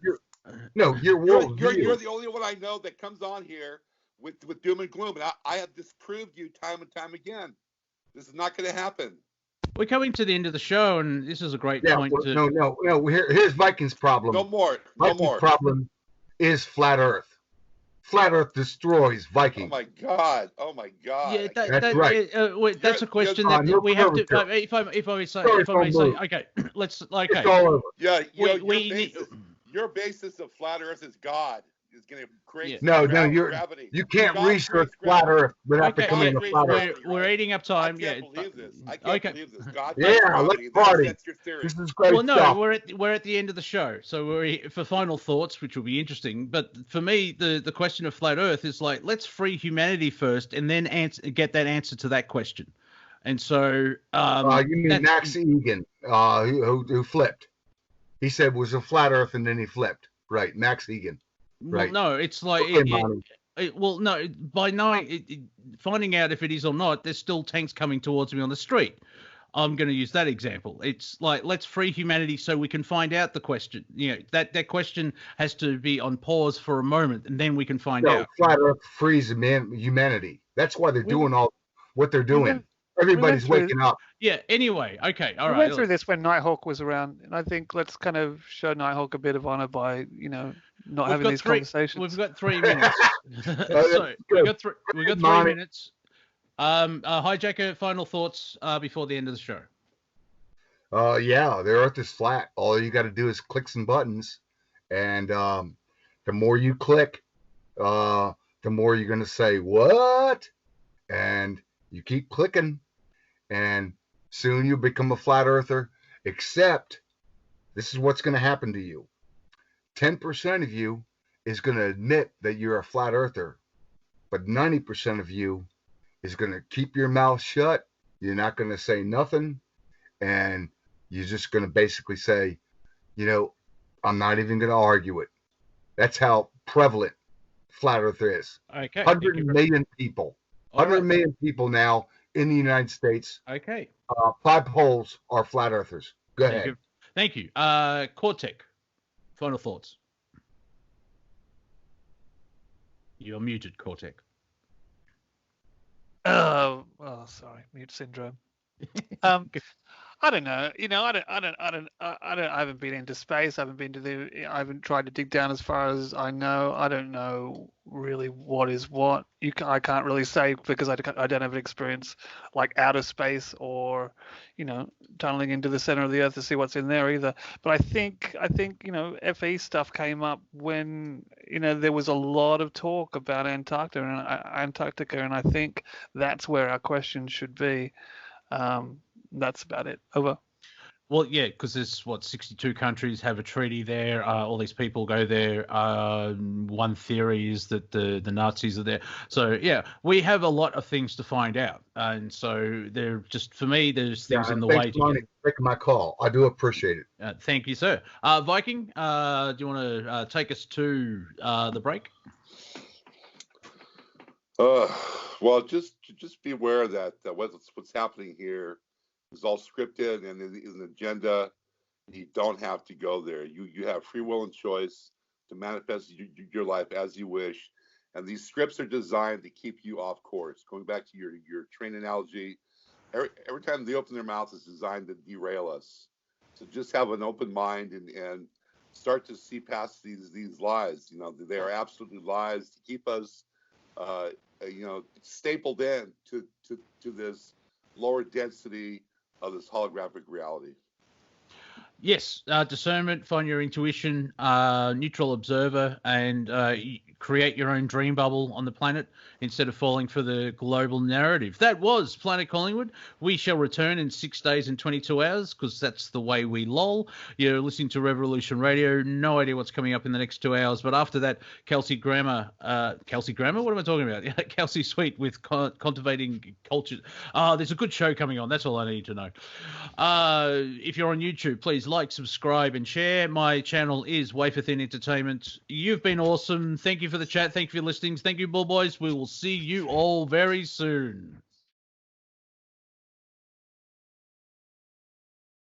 You're the only one I know that comes on here with doom and gloom, and I have disproved you time and time again. This is not going to happen. We're coming to the end of the show, and this is a great point. No. Here's Viking's problem. No more. Viking's problem is flat Earth. Flat Earth destroys Viking. Oh my God! Yeah, that's right. That's a question that we have to. If I may say, okay, let's. Okay. It's all over. Yeah, your basis of flat Earth is God. Is going to create gravity. You can't research flat Earth without becoming a flat Earth. We're eating up time. I can't believe this. I can't believe this. God, let's party. This is great stuff. We're at the end of the show, so we're for final thoughts, which will be interesting. But for me, the question of flat Earth is like, let's free humanity first, and then get that answer to that question. And so, you mean Max Egan, who flipped? He said it was a flat Earth, and then he flipped. Right, Max Egan. Right. Well, no, it's like by finding out if it is or not, there's still tanks coming towards me on the street. I'm going to use that example. It's like, let's free humanity so we can find out the question. That question has to be on pause for a moment, and then we can find out. Flat Earth frees humanity. That's why they're doing all what they're doing. Everybody's waking up. Yeah. Anyway. Okay. All right. We went through this when Nighthawk was around, and I think let's kind of show Nighthawk a bit of honor by not having these conversations. We've got 3 minutes. So we got 3 minutes. HiJacker, final thoughts before the end of the show. The Earth is flat. All you got to do is click some buttons, and the more you click, the more you're going to say what, and you keep clicking, and soon you'll become a flat earther. Except, this is what's going to happen to you. 10% of you is going to admit that you're a flat earther, but 90% of you is going to keep your mouth shut. You're not going to say nothing, and you're just going to basically say, I'm not even going to argue it. That's how prevalent flat earth is. Okay. 100 million people. 100 million people now in the United States. Okay. 5 poles are flat earthers. Go ahead. Thank you. Cortek, final thoughts. You're muted, Cortek. Sorry, mute syndrome. I don't know. I haven't been into space. I haven't tried to dig down as far as I know. I don't know really what is what. I can't really say because I don't have an experience like outer space or, tunneling into the center of the Earth to see what's in there either. But I think FE stuff came up when there was a lot of talk about Antarctica, and I think that's where our question should be. That's about it. Over. Well, yeah, because there's 62 countries have a treaty there. All these people go there. One theory is that the Nazis are there. So yeah, we have a lot of things to find out, and so they're just, for me, there's things in the way. Take my call. I do appreciate it. Thank you, sir. Viking, do you want to take us to the break? Well, just be aware that what's happening here is all scripted and is an agenda. You don't have to go there. You have free will and choice to manifest your life as you wish. And these scripts are designed to keep you off course. Going back to your train analogy, every time they open their mouth, it's designed to derail us. So just have an open mind and start to see past these lies. They are absolutely lies to keep us stapled in to this lower density of this holographic reality. Yes, discernment, find your intuition, neutral observer, and create your own dream bubble on the planet instead of falling for the global narrative. That was Planet Collingwood. We shall return in 6 days and 22 hours because that's the way we loll. You're listening to Revolution Radio. No idea what's coming up in the next 2 hours, but after that, Kelsey Grammer. Kelsey Grammer? What am I talking about? Kelsey Sweet with Cultivating Culture. There's a good show coming on. That's all I need to know. If you're on YouTube, please like, subscribe, and share. My channel is Wafer Thin Entertainment. You've been awesome. Thank you for the chat. Thank you for your listings. Thank you, Bull Boys. We will see you all very soon.